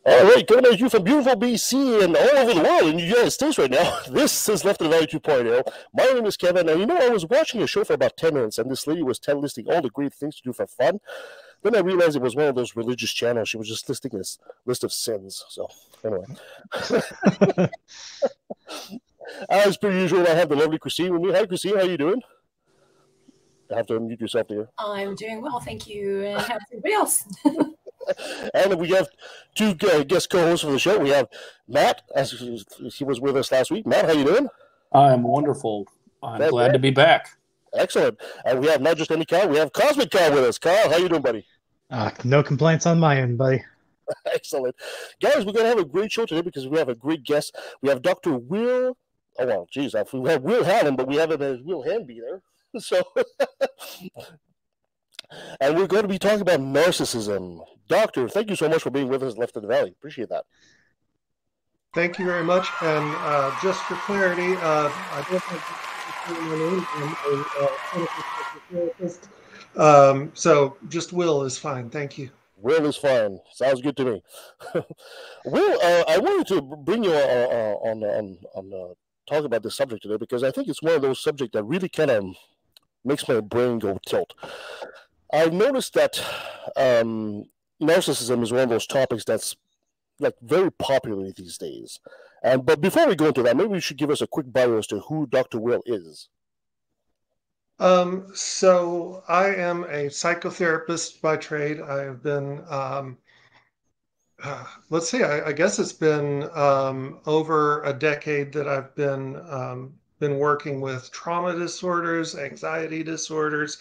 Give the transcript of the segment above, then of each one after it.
All right, coming at you from beautiful BC and all over the world in the United States right now. This is Left of the Valley 2.0. My name is Kevin, and I was watching a show for about 10 minutes, and this lady was listing all the great things to do for fun. Then I realized it was one of those religious channels. She was just listing this list of sins. So, anyway. As per usual, I have the lovely Christine with me. Hi, Christine. How you doing? You have to unmute yourself there. I'm doing well, thank you. And how's everybody else? And we have two guest co-hosts for the show. We have Matt, as he was with us last week. Matt, how you doing? I'm wonderful. I'm glad to be back. Excellent. And we have not just any Kyle, we have Cosmic Kyle with us. Kyle, how you doing, buddy? No complaints on my end, buddy. Excellent. Guys, we're going to have a great show today because we have a great guest. We have Dr. Will, we have Will Hannon, but we have him as Will Hamby there. So, and we're going to be talking about narcissism. Doctor, thank you so much for being with us, Left of the Valley. Appreciate that. Thank you very much. And just for clarity, I don't have my name. I'm a clinical therapist. So just Will is fine. Thank you. Will is fine. Sounds good to me. Will, I wanted to bring you on talk about this subject today because I think it's one of those subjects that really kind of makes my brain go tilt. I've noticed that narcissism is one of those topics that's like very popular these days. But before we go into that, maybe you should give us a quick bio as to who Dr. Will is. So I am a psychotherapist by trade. I have been, let's see, I guess it's been over a decade that I've been working with trauma disorders, anxiety disorders,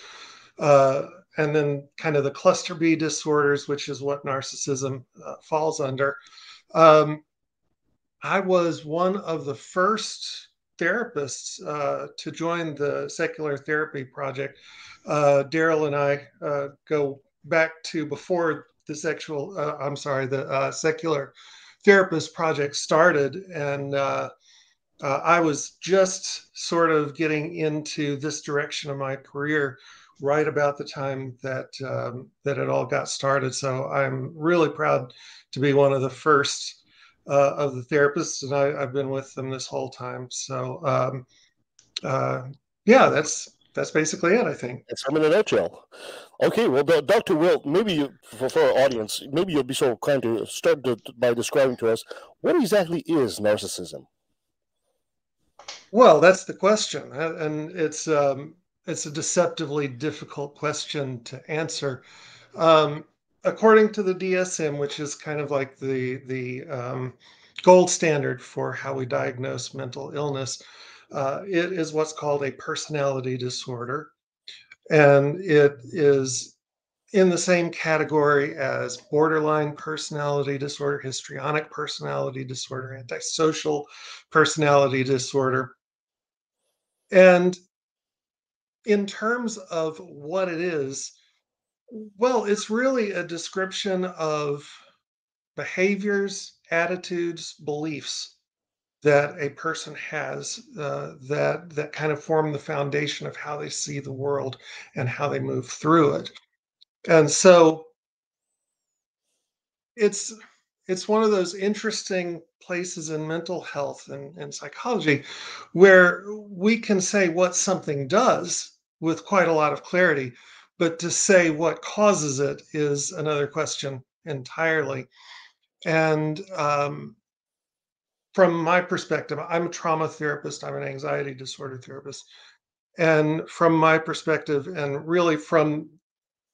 and then kind of the cluster B disorders, which is what narcissism falls under. I was one of the first therapists to join the Secular Therapy Project. Daryl and I go back to before the Secular Therapist Project started, and I was just sort of getting into this direction of my career right about the time that it all got started. So I'm really proud to be one of the first of the therapists, and I've been with them this whole time. So yeah, that's basically it, I think. That's in a nutshell. Okay, well, Dr. Will, maybe for our audience, maybe you'll be so kind to start by describing to us what exactly is narcissism. Well, that's the question, and it's a deceptively difficult question to answer. According to the DSM, which is kind of like the gold standard for how we diagnose mental illness, it is what's called a personality disorder, and it is in the same category as borderline personality disorder, histrionic personality disorder, antisocial personality disorder. And in terms of what it is, well, it's really a description of behaviors, attitudes, beliefs that a person has that kind of form the foundation of how they see the world and how they move through it. And so it's one of those interesting places in mental health and psychology where we can say what something does with quite a lot of clarity, but to say what causes it is another question entirely. And from my perspective, I'm a trauma therapist, I'm an anxiety disorder therapist. And from my perspective, and really from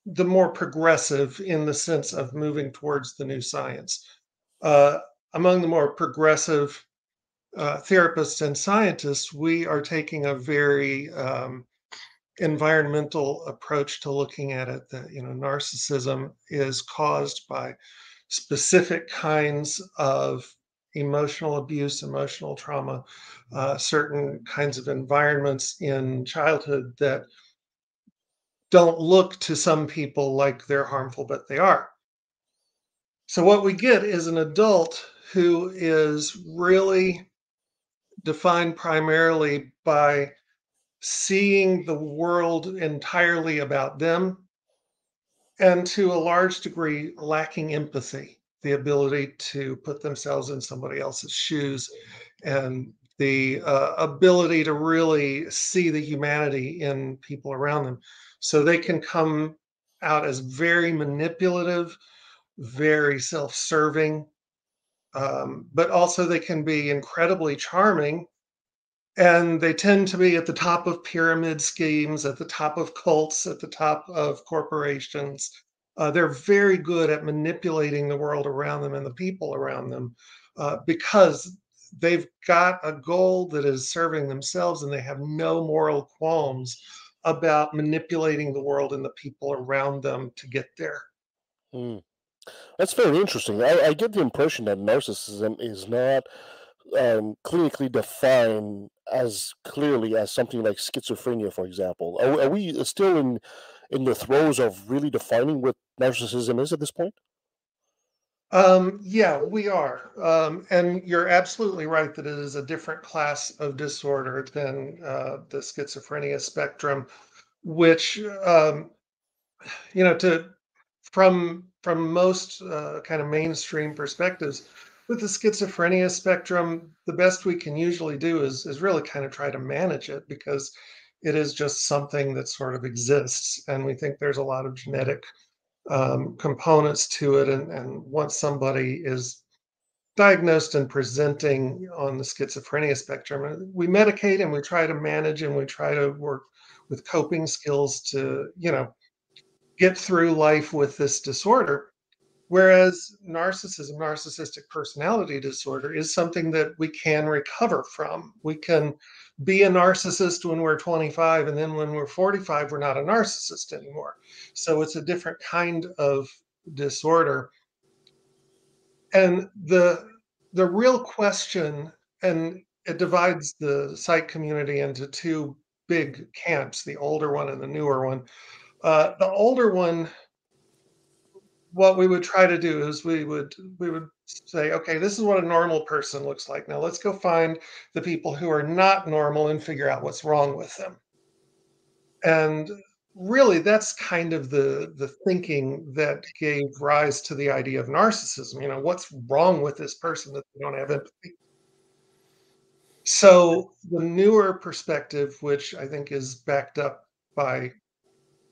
the more progressive in the sense of moving towards the new science, among the more progressive therapists and scientists, we are taking a very environmental approach to looking at it. That narcissism is caused by specific kinds of emotional abuse, emotional trauma, certain kinds of environments in childhood that don't look to some people like they're harmful, but they are. So what we get is an adult who is really defined primarily by seeing the world entirely about them and to a large degree lacking empathy the ability to put themselves in somebody else's shoes, and the ability to really see the humanity in people around them. So they can come out as very manipulative, very self-serving, but also they can be incredibly charming, and they tend to be at the top of pyramid schemes, at the top of cults, at the top of corporations. They're very good at manipulating the world around them and the people around them, because they've got a goal that is serving themselves, and they have no moral qualms about manipulating the world and the people around them to get there. Hmm. That's very interesting. I get the impression that narcissism is not clinically defined as clearly as something like schizophrenia, for example. Are we still in the throes of really defining what narcissism is at this point? Yeah, we are. And you're absolutely right that it is a different class of disorder than the schizophrenia spectrum, which, to from most kind of mainstream perspectives, with the schizophrenia spectrum, the best we can usually do is really kind of try to manage it, because it is just something that sort of exists, and we think there's a lot of genetic components to it. And once somebody is diagnosed and presenting on the schizophrenia spectrum, we medicate and we try to manage and we try to work with coping skills to, get through life with this disorder. Whereas narcissism, narcissistic personality disorder, is something that we can recover from. We can be a narcissist when we're 25, and then when we're 45, we're not a narcissist anymore. So it's a different kind of disorder. And the real question, and it divides the psych community into two big camps, the older one and the newer one. The older one, what we would try to do is we would say, okay, this is what a normal person looks like. Now let's go find the people who are not normal and figure out what's wrong with them. And really, that's kind of the thinking that gave rise to the idea of narcissism. What's wrong with this person that they don't have empathy? So the newer perspective, which I think is backed up by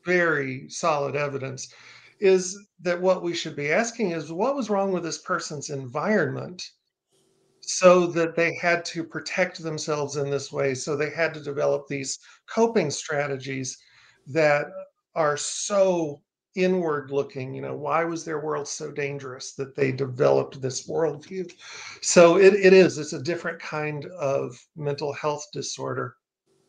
very solid evidence, is that what we should be asking is, what was wrong with this person's environment so that they had to protect themselves in this way? So they had to develop these coping strategies that are so inward looking. Why was their world so dangerous that they developed this worldview? So it's a different kind of mental health disorder,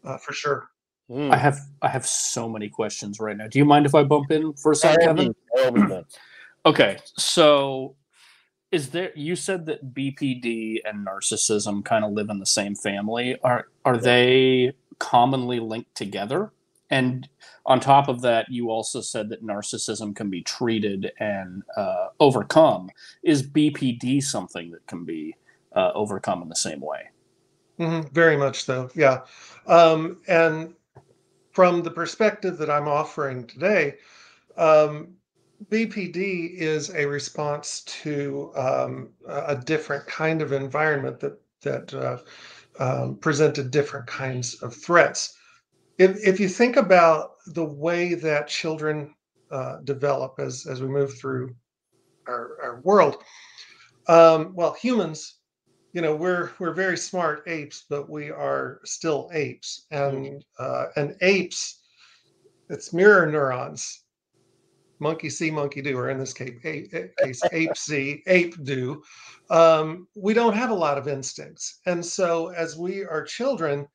for sure. I have so many questions right now. Do you mind if I bump in for a second, Kevin? Okay, so you said that BPD and narcissism kind of live in the same family. Are they commonly linked together? And on top of that, you also said that narcissism can be treated and overcome. Is BPD something that can be overcome in the same way? Very much so, yeah. And from the perspective that I'm offering today, BPD is a response to a different kind of environment that presented different kinds of threats. If you think about the way that children develop as we move through our world, well, humans, we're very smart apes, but we are still apes, and apes, it's mirror neurons. Monkey see, monkey do, or in this case ape see, ape do. We don't have a lot of instincts. And so as we are children,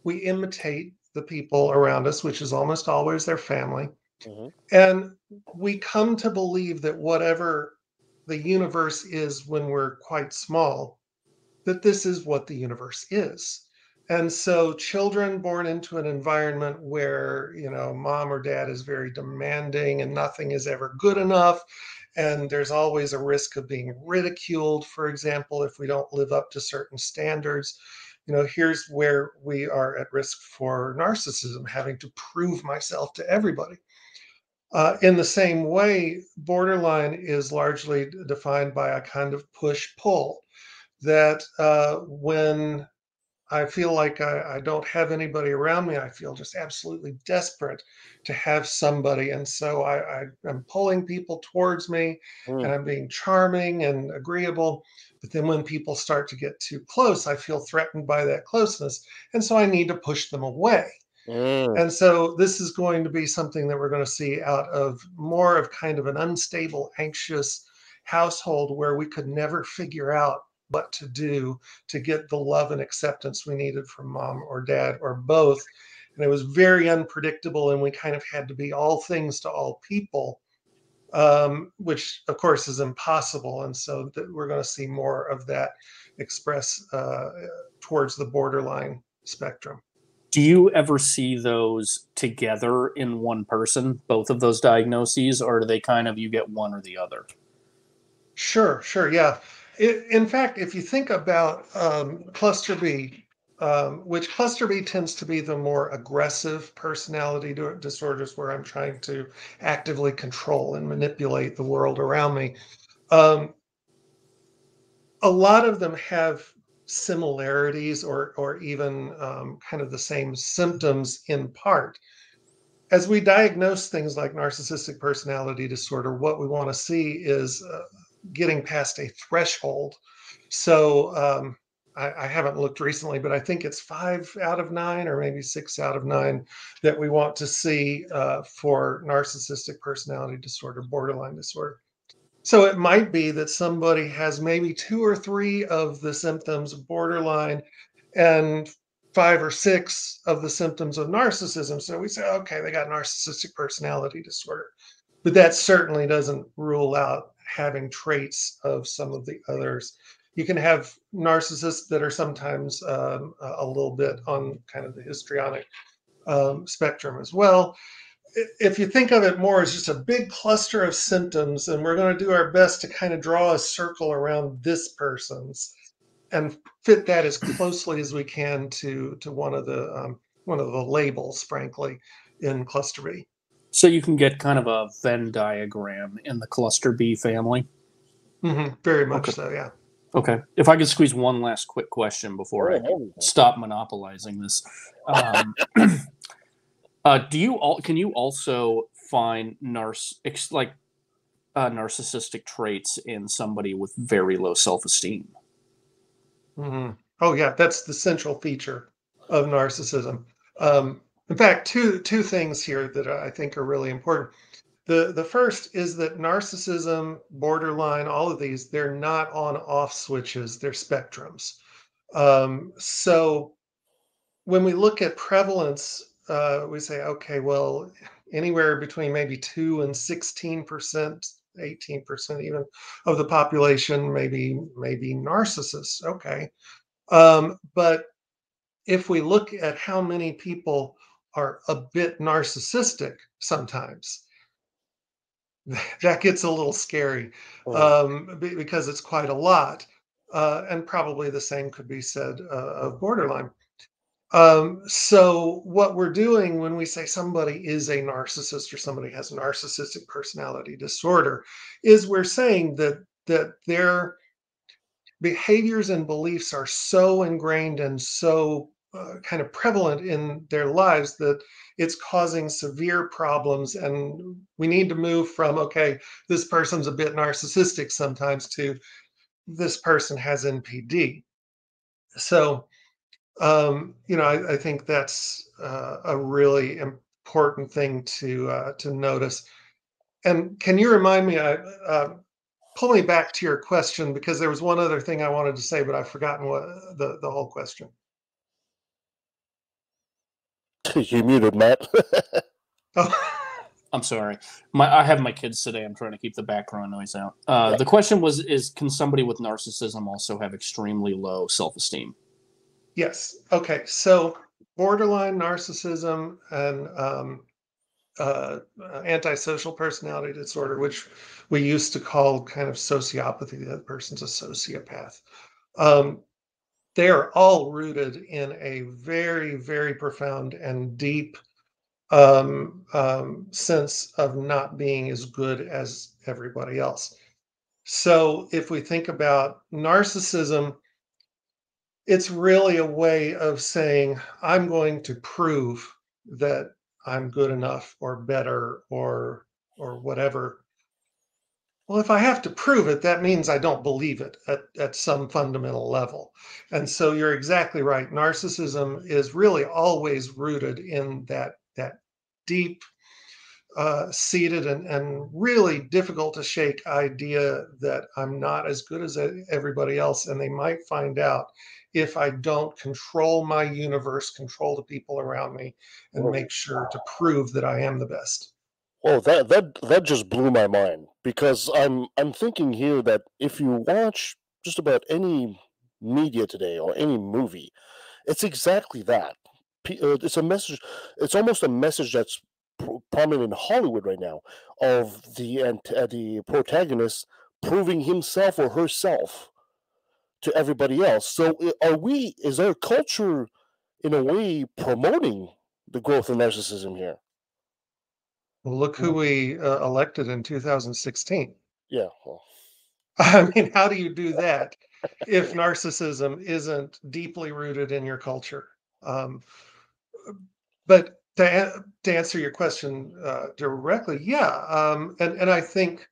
we imitate the people around us, which is almost always their family. Mhm. And we come to believe that whatever the universe is when we're quite small, that this is what the universe is. And so children born into an environment where, mom or dad is very demanding and nothing is ever good enough, and there's always a risk of being ridiculed, for example, if we don't live up to certain standards. Here's where we are at risk for narcissism, having to prove myself to everybody. In the same way, borderline is largely defined by a kind of push-pull that when I feel like I don't have anybody around me, I feel just absolutely desperate to have somebody. And so I'm pulling people towards me and I'm being charming and agreeable. But then when people start to get too close, I feel threatened by that closeness. And so I need to push them away. And so this is going to be something that we're going to see out of more of kind of an unstable, anxious household where we could never figure out what to do to get the love and acceptance we needed from mom or dad or both. And it was very unpredictable, and we kind of had to be all things to all people, which of course is impossible. And so we're going to see more of that express towards the borderline spectrum. Do you ever see those together in one person, both of those diagnoses, or do they kind of, you get one or the other? Sure, yeah. In fact, if you think about cluster B, which cluster B tends to be the more aggressive personality disorders where I'm trying to actively control and manipulate the world around me, a lot of them have similarities or even kind of the same symptoms in part. As we diagnose things like narcissistic personality disorder, what we want to see is getting past a threshold. So I haven't looked recently, but I think it's 5 out of 9 or maybe 6 out of 9 that we want to see for narcissistic personality disorder, borderline disorder. So it might be that somebody has maybe 2 or 3 of the symptoms of borderline and 5 or 6 of the symptoms of narcissism. So we say, okay, they got narcissistic personality disorder. But that certainly doesn't rule out having traits of some of the others. You can have narcissists that are sometimes a little bit on kind of the histrionic spectrum as well. If you think of it more as just a big cluster of symptoms, and we're going to do our best to kind of draw a circle around this person's and fit that as closely as we can to one of the labels, frankly, in cluster B. So you can get kind of a Venn diagram in the cluster B family. Very much so, yeah. Okay. If I could squeeze one last quick question before I stop monopolizing this. Can you also find narcissistic traits in somebody with very low self-esteem? Oh yeah, that's the central feature of narcissism. In fact, two things here that I think are really important. The first is that narcissism, borderline, all of these, they're not on-off switches, they're spectrums. So when we look at prevalence, we say, okay, well, anywhere between maybe 2 and 16%, 18% even of the population, maybe narcissists. Okay. But if we look at how many people are a bit narcissistic sometimes, that gets a little scary because it's quite a lot. And probably the same could be said of borderline. So what we're doing when we say somebody is a narcissist or somebody has narcissistic personality disorder is we're saying that their behaviors and beliefs are so ingrained and so kind of prevalent in their lives that it's causing severe problems. And we need to move from, okay, this person's a bit narcissistic sometimes to this person has NPD. So I think that's a really important thing to notice. And can you remind me, pull me back to your question, because there was one other thing I wanted to say, but I've forgotten what the whole question. You muted, Matt. Oh. I'm sorry. I have my kids today. I'm trying to keep the background noise out. The question was, can somebody with narcissism also have extremely low self-esteem? Yes. Okay. So borderline narcissism and antisocial personality disorder, which we used to call kind of sociopathy, the other person's a sociopath. They are all rooted in a very, very profound and deep sense of not being as good as everybody else. So if we think about narcissism, it's really a way of saying, I'm going to prove that I'm good enough or better or whatever. Well, if I have to prove it, that means I don't believe it at some fundamental level. And so you're exactly right. Narcissism is really always rooted in that deep seated and really difficult to shake idea that I'm not as good as everybody else. And they might find out if I don't control my universe, control the people around me, and Whoa. make sure to prove that I am the best. Well, that just blew my mind because I'm thinking here that if you watch just about any media today or any movie, it's exactly that. It's a message. It's almost a message that's prominent in Hollywood right now of the protagonist proving himself or herself to everybody else. So, is our culture in a way promoting the growth of narcissism here? Well, look who we elected in 2016. Yeah. Well, I mean, how do you do that if narcissism isn't deeply rooted in your culture? Um, but to answer your question directly, yeah, and I think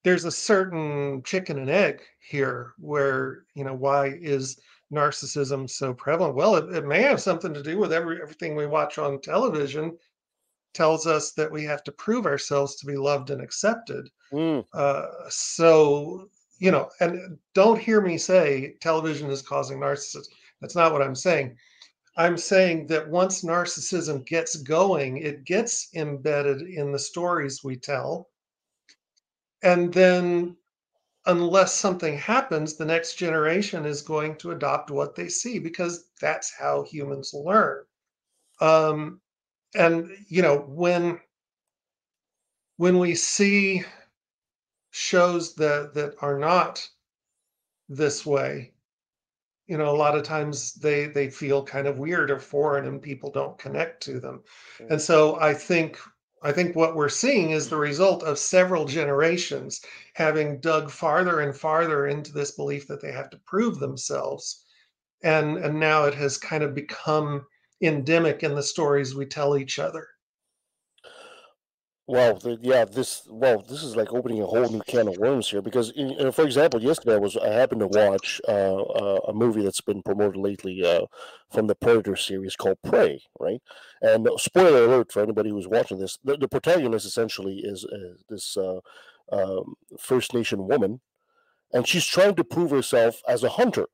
there's a certain chicken and egg here, where why is narcissism so prevalent? Well, it may have something to do with everything we watch on television tells us that we have to prove ourselves to be loved and accepted. mm, So, and don't hear me say television is causing narcissism. That's not what I'm saying. I'm saying that once narcissism gets going, it gets embedded in the stories we tell. And then, unless something happens, the next generation is going to adopt what they see because that's how humans learn. Um, and, when we see shows that are not this way, a lot of times they feel kind of weird or foreign and people don't connect to them. And mm. so I think what we're seeing is the result of several generations having dug farther and farther into this belief that they have to prove themselves. And now it has kind of become endemic in the stories we tell each other. This is like opening a whole new can of worms here because, for example, yesterday I happened to watch a movie that's been promoted lately from the Predator series called Prey, right? And spoiler alert for anybody who's watching this: the protagonist essentially is this First Nation woman, and she's trying to prove herself as a hunter.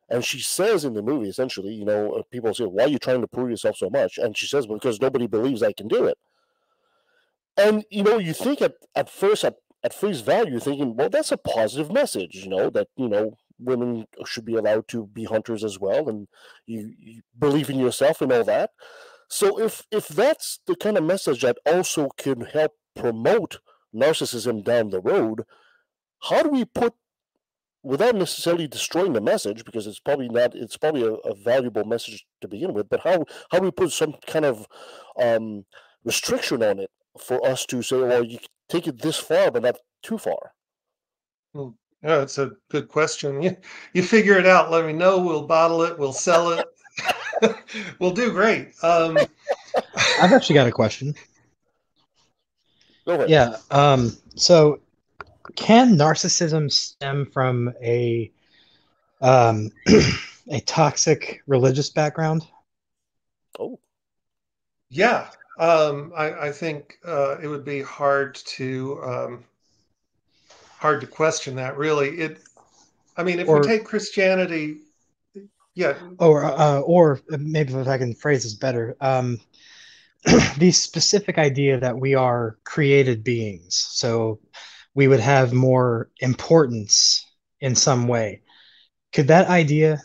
And she says in the movie, essentially, people say, "Why are you trying to prove yourself so much?" And she says, "Because nobody believes I can do it." And you think at first at face value, you're thinking, well, that's a positive message, that women should be allowed to be hunters as well, and you believe in yourself and all that. So if that's the kind of message that also can help promote narcissism down the road, how do we put without necessarily destroying the message because it's probably not it's probably a valuable message to begin with, but how do we put some kind of um, restriction on it for us to say, well, you can take it this far but not too far? Hmm. Yeah, it's a good question. You figure it out. Let me know. We'll bottle it. We'll sell it. We'll do great. I've actually got a question. Go ahead. Yeah. So can narcissism stem from a um, a toxic religious background? Oh, Yeah, I think it would be hard to question that. Really, I mean, if we Or take Christianity, yeah. or maybe if I can phrase this better, the specific idea that we are created beings, so we would have more importance in some way. Could that idea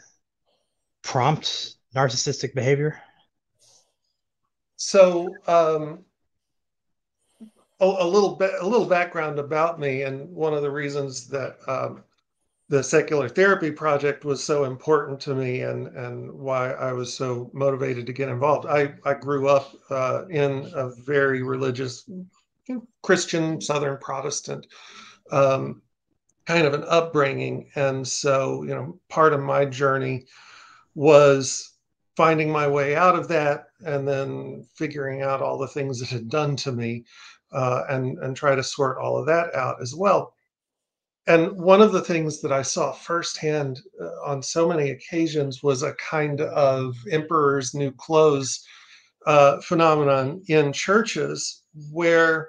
prompt narcissistic behavior? So a little bit, a little background about me, and one of the reasons that the Secular Therapy Project was so important to me, and why I was so motivated to get involved. I grew up in a very religious, Christian, Southern Protestant kind of an upbringing. And so, part of my journey was finding my way out of that, and then figuring out all the things it had done to me, and try to sort all of that out as well. And one of the things that I saw firsthand on so many occasions was a kind of emperor's new clothes phenomenon in churches, where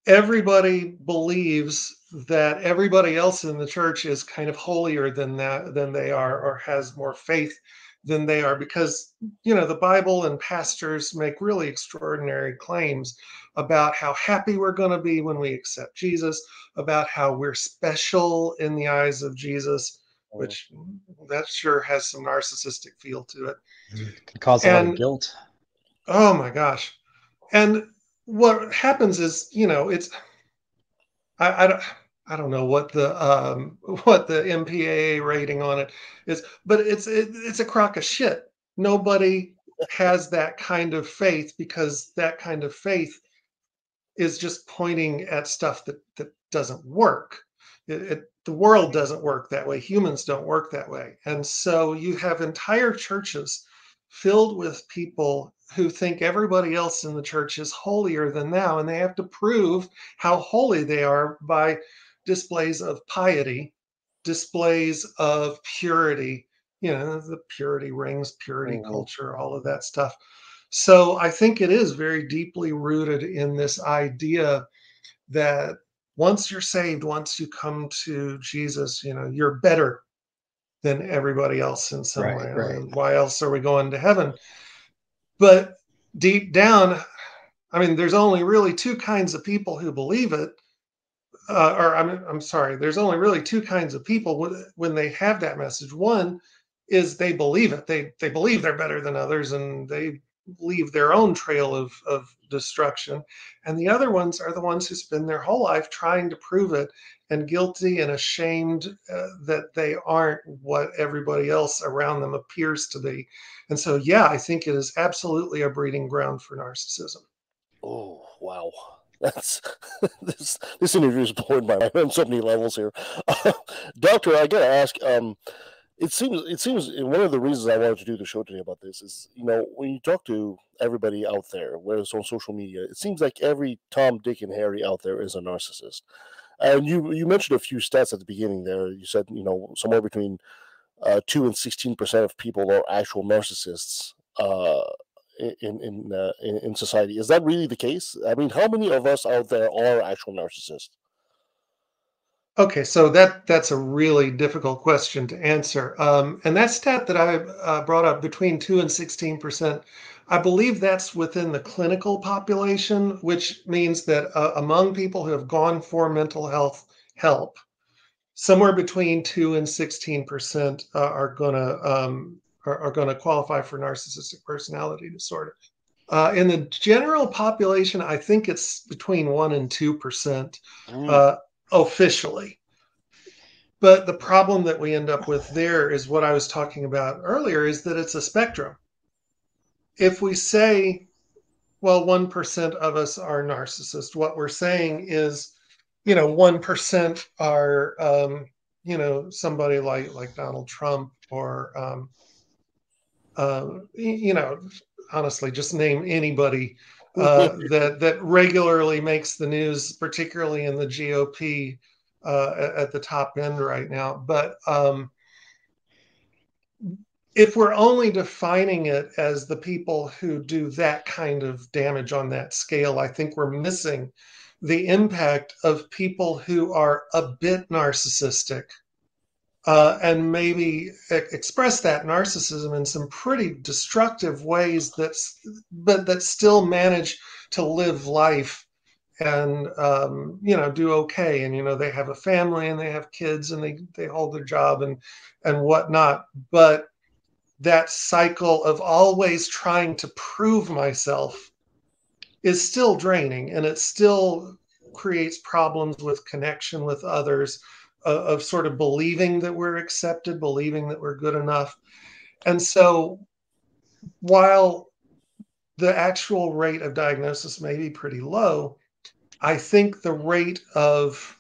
everybody believes that everybody else in the church is kind of holier than they are, or has more faith than they are, because the Bible and pastors make really extraordinary claims about how happy we're going to be when we accept Jesus, about how we're special in the eyes of Jesus, which that sure has some narcissistic feel to it. Can cause a lot of guilt. Oh my gosh. And what happens is, it's I don't know what the MPAA rating on it is, but it's a crock of shit. Nobody has that kind of faith, because that kind of faith is just pointing at stuff that doesn't work. The world doesn't work that way. Humans don't work that way. And so you have entire churches filled with people who think everybody else in the church is holier than thou, and they have to prove how holy they are by displays of piety, displays of purity, the purity rings, purity culture, all of that stuff. So I think it is very deeply rooted in this idea that once you're saved, once you come to Jesus, you're better than everybody else in some way. Right. Why else are we going to heaven? But deep down, there's only really two kinds of people who believe it. I'm sorry, there's only really two kinds of people when they have that message. One is they believe it. They believe they're better than others, and they leave their own trail of destruction. And the other ones are the ones who spend their whole life trying to prove it, and guilty and ashamed that they aren't what everybody else around them appears to be. And so, yeah, I think it is absolutely a breeding ground for narcissism. Oh, wow. That's this interview is blowing my mind on so many levels here. Doctor, I gotta ask, it seems one of the reasons I wanted to do the show today about this is, when you talk to everybody out there, whether it's on social media, it seems like every Tom, Dick, and Harry out there is a narcissist. And you mentioned a few stats at the beginning there. You said, somewhere between 2 and 16% of people are actual narcissists in society. Is that really the case? How many of us out there are actual narcissists? Okay, so that's a really difficult question to answer. And that stat that I brought up, between 2 and 16%, I believe that's within the clinical population, which means that among people who have gone for mental health help, somewhere between 2 and 16% are gonna qualify for narcissistic personality disorder. In the general population, I think it's between 1 and 2%. Officially. But the problem that we end up with there is what I was talking about earlier, is that it's a spectrum. If we say, well, 1% of us are narcissists, what we're saying is, 1% are, somebody like Donald Trump, or, honestly, just name anybody that regularly makes the news, particularly in the GOP at the top end right now. But if we're only defining it as the people who do that kind of damage on that scale, I think we're missing the impact of people who are a bit narcissistic, and maybe express that narcissism in some pretty destructive ways, but that still manage to live life and do okay, and they have a family, and they have kids, and they hold their job and whatnot. But that cycle of always trying to prove myself is still draining, and it still creates problems with connection with others, of sort of believing that we're accepted, believing that we're good enough. And so while the actual rate of diagnosis may be pretty low, I think the rate of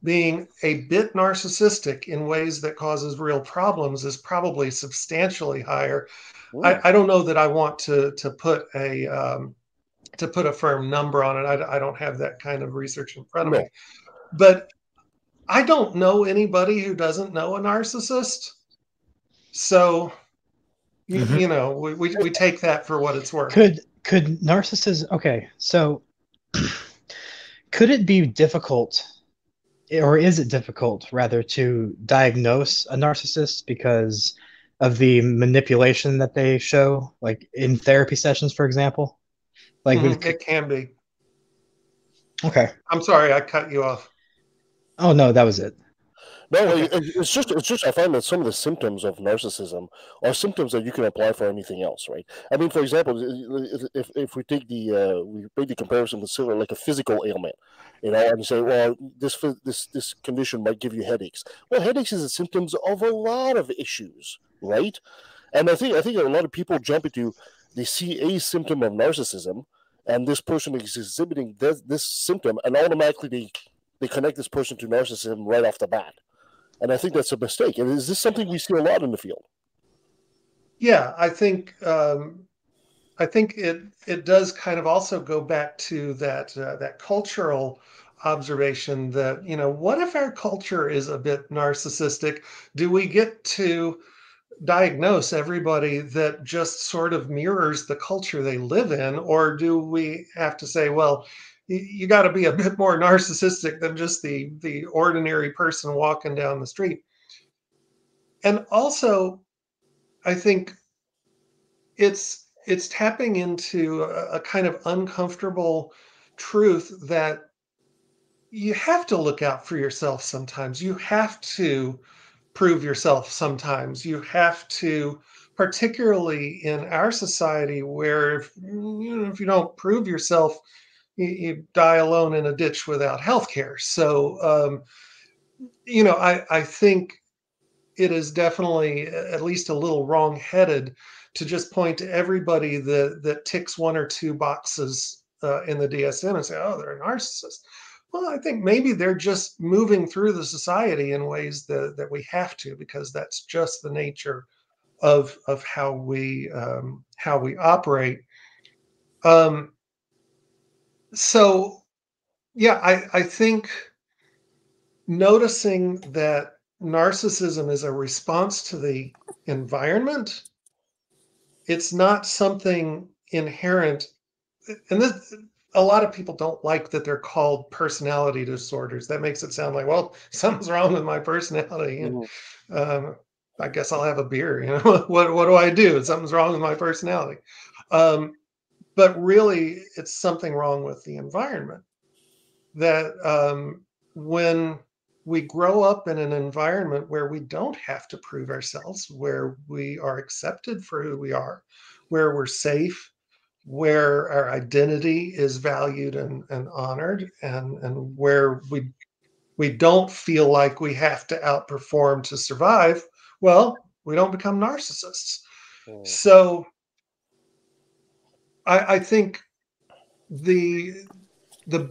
being a bit narcissistic in ways that causes real problems is probably substantially higher. I don't know that I want to put a firm number on it. I don't have that kind of research in front of me, but I don't know anybody who doesn't know a narcissist. So you know, we take that for what it's worth. Could narcissism? Okay, so could it be difficult, or is it difficult rather, to diagnose a narcissist because of the manipulation that they show, like in therapy sessions, for example? Like it can be. Okay. I'm sorry, I cut you off. Oh no, that was it. No, okay. it's just I find that some of the symptoms of narcissism are symptoms that you can apply for anything else, right? I mean, for example, if we take we make the comparison with similar like a physical ailment, you know, and you say, well, this condition might give you headaches. Well, headaches is a symptoms of a lot of issues, right? And I think a lot of people jump into, they see a symptom of narcissism, and this person is exhibiting this symptom, and automatically they connect this person to narcissism right off the bat. And I think that's a mistake. And is this something we see a lot in the field? Yeah, I think it does kind of also go back to that cultural observation that, you know, what if our culture is a bit narcissistic? Do we get to diagnose everybody that just sort of mirrors the culture they live in, or do we have to say, well, you got to be a bit more narcissistic than just the ordinary person walking down the street? And also, I think it's tapping into a kind of uncomfortable truth that you have to look out for yourself sometimes. You have to prove yourself sometimes. You have to, particularly in our society, where if you don't prove yourself, you die alone in a ditch without health care. So, you know, I think it is definitely at least a little wrong-headed to just point to everybody that ticks one or two boxes in the DSM and say, oh, they're a narcissist. Well, I think maybe they're just moving through the society in ways that we have to, because that's just the nature of how we operate. So, yeah, I think noticing that narcissism is a response to the environment, it's not something inherent. And this, a lot of people don't like that they're called personality disorders. That makes it sound like, well, something's wrong with my personality, and I guess I'll have a beer. You know, what do I do? Something's wrong with my personality. But really, it's something wrong with the environment. That when we grow up in an environment where we don't have to prove ourselves, where we are accepted for who we are, where we're safe, where our identity is valued and honored, and where we don't feel like we have to outperform to survive, well, we don't become narcissists. So I think the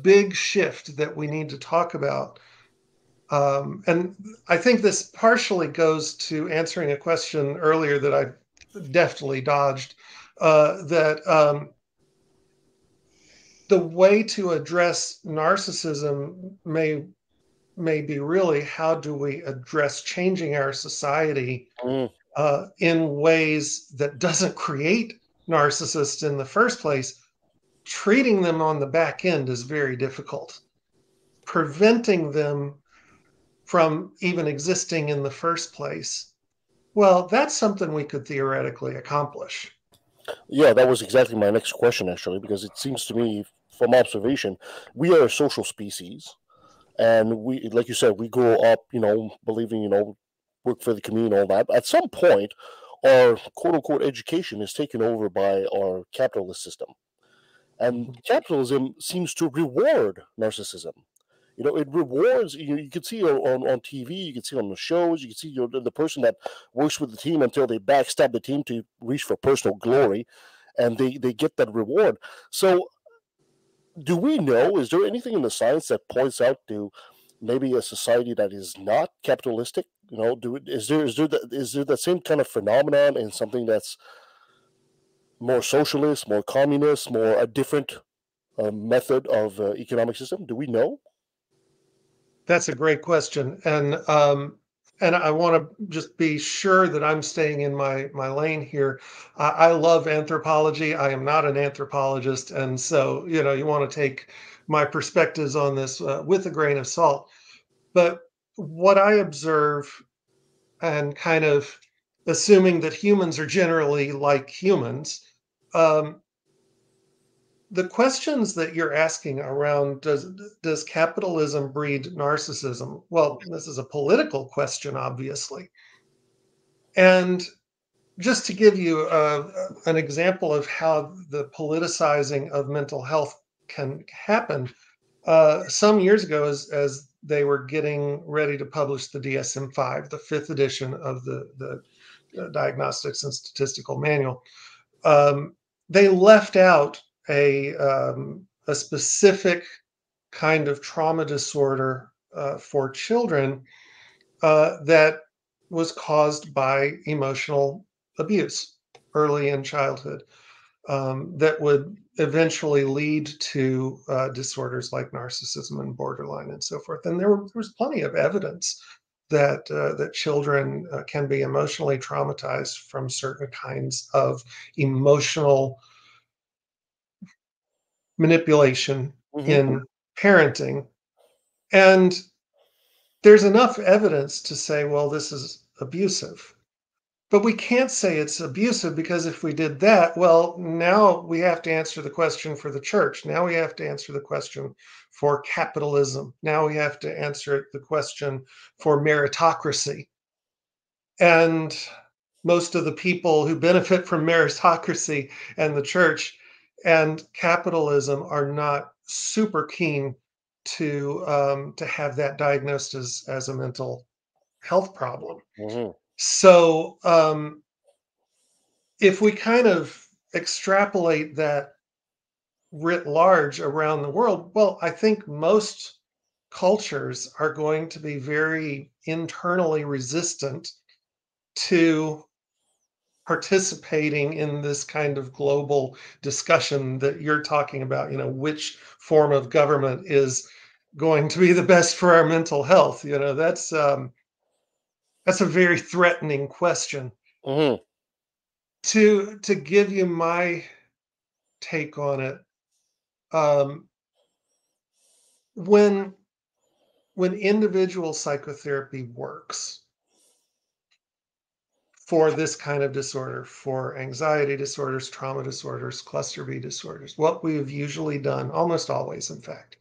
big shift that we need to talk about, and I think this partially goes to answering a question earlier that I deftly dodged, that the way to address narcissism may be really, how do we address changing our society in ways that doesn't create narcissists in the first place. Treating them on the back end is very difficult. Preventing them from even existing in the first place, well, that's something we could theoretically accomplish. Yeah, that was exactly my next question, actually, because it seems to me, from observation, we are a social species, and we, like you said, we grow up, you know, believing, you know, work for the community and all that. But at some point, our quote unquote education is taken over by our capitalist system, and capitalism seems to reward narcissism. It rewards. You can see on TV, you can see on the shows, you can see the person that works with the team until they backstab the team to reach for personal glory, and they get that reward. So, do we know? Is there anything in the science that points out to maybe a society that is not capitalistic? Is there that same kind of phenomenon in something that's more socialist, more communist, more a different method of economic system? Do we know? That's a great question, and I want to just be sure that I'm staying in my lane here. I love anthropology. I am not an anthropologist, and so you want to take my perspectives on this with a grain of salt. But what I observe, and kind of assuming that humans are generally like humans, um, the questions that you're asking around does capitalism breed narcissism? Well, this is a political question, obviously. And just to give you an example of how the politicizing of mental health can happen, some years ago, as they were getting ready to publish the DSM-5, the fifth edition of the Diagnostics and Statistical Manual, they left out a specific kind of trauma disorder for children that was caused by emotional abuse early in childhood, that would eventually lead to disorders like narcissism and borderline and so forth. And there was plenty of evidence that children can be emotionally traumatized from certain kinds of emotional manipulation Mm-hmm. in parenting. And there's enough evidence to say, well, this is abusive. But we can't say it's abusive, because if we did that, well, now we have to answer the question for the church. Now we have to answer the question for capitalism. Now we have to answer the question for meritocracy. And most of the people who benefit from meritocracy and the church and capitalism are not super keen to have that diagnosed as a mental health problem. Mm-hmm. So if we kind of extrapolate that writ large around the world, well, I think most cultures are going to be very internally resistant to participating in this kind of global discussion that you're talking about, which form of government is going to be the best for our mental health. That's a very threatening question. Mm-hmm. To give you my take on it, um, when individual psychotherapy works for this kind of disorder, for anxiety disorders, trauma disorders, cluster B disorders, what we have usually done, almost always, in fact,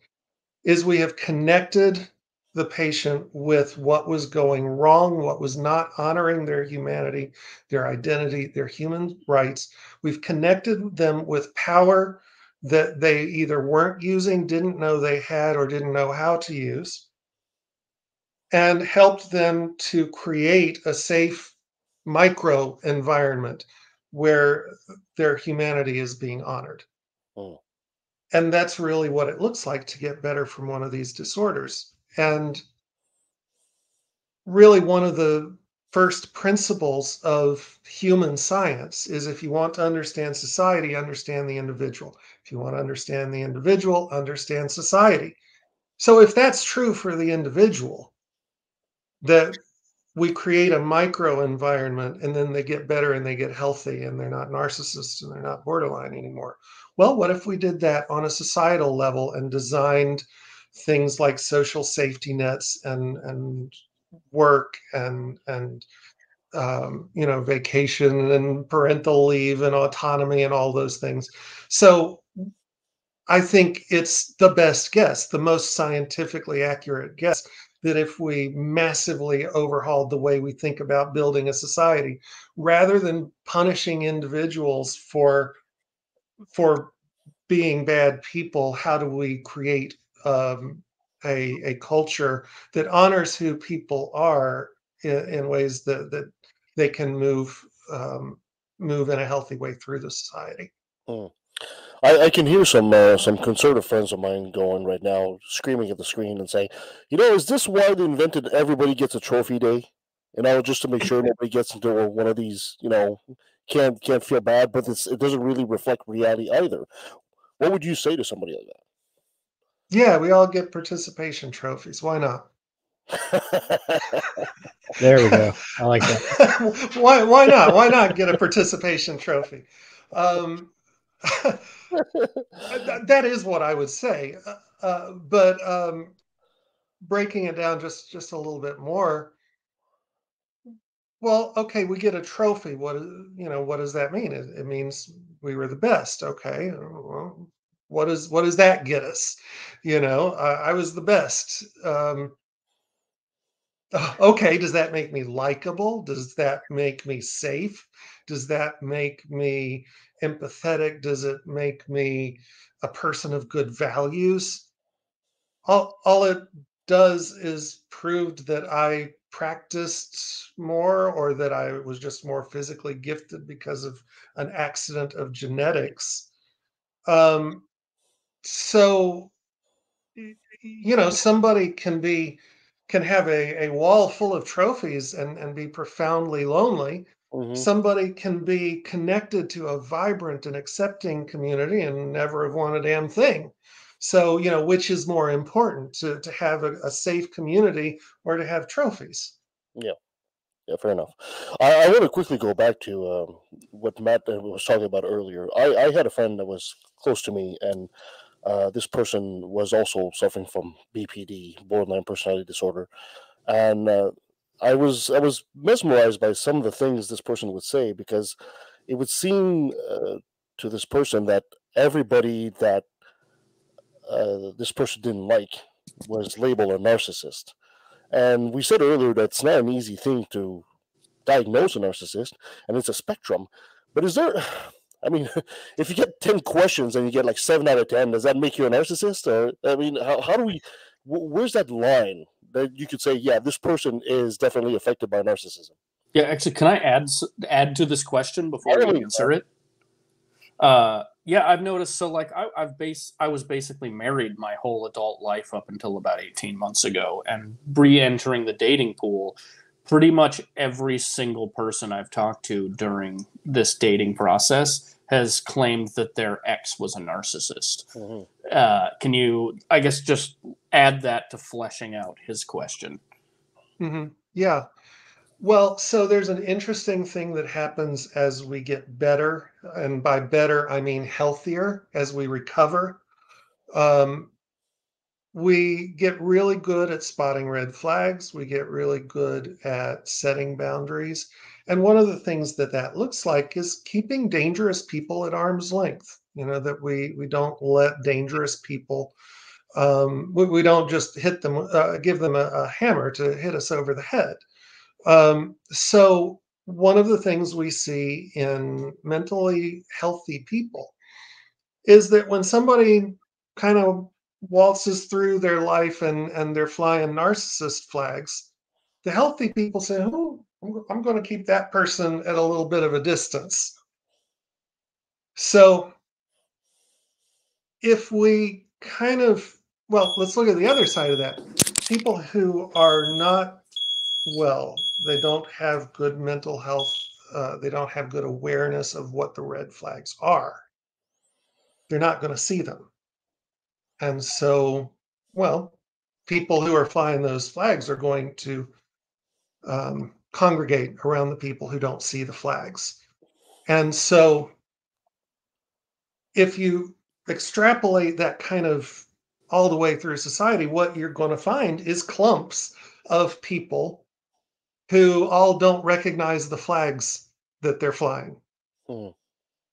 is we have connected the patient with what was going wrong, what was not honoring their humanity, their identity, their human rights. We've connected them with power that they either weren't using, didn't know they had, or didn't know how to use, and helped them to create a safe micro environment where their humanity is being honored. Mm. And that's really what it looks like to get better from one of these disorders. And really, one of the first principles of human science is, if you want to understand society, understand the individual. If you want to understand the individual, understand society. So if that's true for the individual, that we create a micro environment and then they get better and they get healthy and they're not narcissists and they're not borderline anymore. Well, what if we did that on a societal level and designed things like social safety nets and work and vacation and parental leave and autonomy and all those things. So I think it's the best guess, the most scientifically accurate guess, that if we massively overhauled the way we think about building a society, rather than punishing individuals for being bad people, how do we create a culture that honors who people are in ways that they can move in a healthy way through the society. I can hear some conservative friends of mine going right now, screaming at the screen and saying, is this why they invented everybody gets a trophy day? Just to make sure nobody gets into one of these, can't feel bad, but it doesn't really reflect reality either. What would you say to somebody like that? Yeah, we all get participation trophies. Why not? There we go. I like that. Why not? Why not get a participation trophy? That is what I would say. But breaking it down just a little bit more. Well, okay, we get a trophy. What does that mean? It means we were the best. Okay, well, what does that get us? I was the best. Okay, does that make me likable? Does that make me safe? Does that make me empathetic? Does it make me a person of good values? All it does is proved that I practiced more, or that I was just more physically gifted because of an accident of genetics. So somebody can have a wall full of trophies and be profoundly lonely. Mm-hmm. Somebody can be connected to a vibrant and accepting community and never have won a damn thing. So, which is more important, to have a safe community or to have trophies? Yeah, fair enough. I want to quickly go back to what Matt was talking about earlier. I had a friend that was close to me, and this person was also suffering from BPD, borderline personality disorder, and I was mesmerized by some of the things this person would say, because it would seem to this person that everybody that this person didn't like was labeled a narcissist. And we said earlier that it's not an easy thing to diagnose a narcissist, and it's a spectrum. But is there, I mean, if you get 10 questions and you get like 7 out of 10, does that make you a narcissist? Or, I mean, how do we, where's that line that you could say, yeah, this person is definitely affected by narcissism? Yeah, actually, can I add to this question before you answer it? Yeah, I've noticed. So, like, I was basically married my whole adult life up until about 18 months ago, and re-entering the dating pool. Pretty much every single person I've talked to during this dating process has claimed that their ex was a narcissist. Mm-hmm. Can you, I guess, just add that to fleshing out his question? Mm-hmm. Yeah. Well, so there's an interesting thing that happens as we get better, and by better, I mean healthier, as we recover. We get really good at spotting red flags. We get really good at setting boundaries. And one of the things that looks like is keeping dangerous people at arm's length. That we don't let dangerous people, we don't just hit them, give them a hammer to hit us over the head. So one of the things we see in mentally healthy people is that when somebody kind of waltzes through their life and they're flying narcissist flags, the healthy people say, "Oh, I'm going to keep that person at a little bit of a distance." So if we well, let's look at the other side of that. People who are not well, they don't have good mental health. They don't have good awareness of what the red flags are. They're not going to see them. And so, well, people who are flying those flags are going to congregate around the people who don't see the flags. And so, if you extrapolate that kind of all the way through society, what you're going to find is clumps of people who all don't recognize the flags that they're flying. Mm.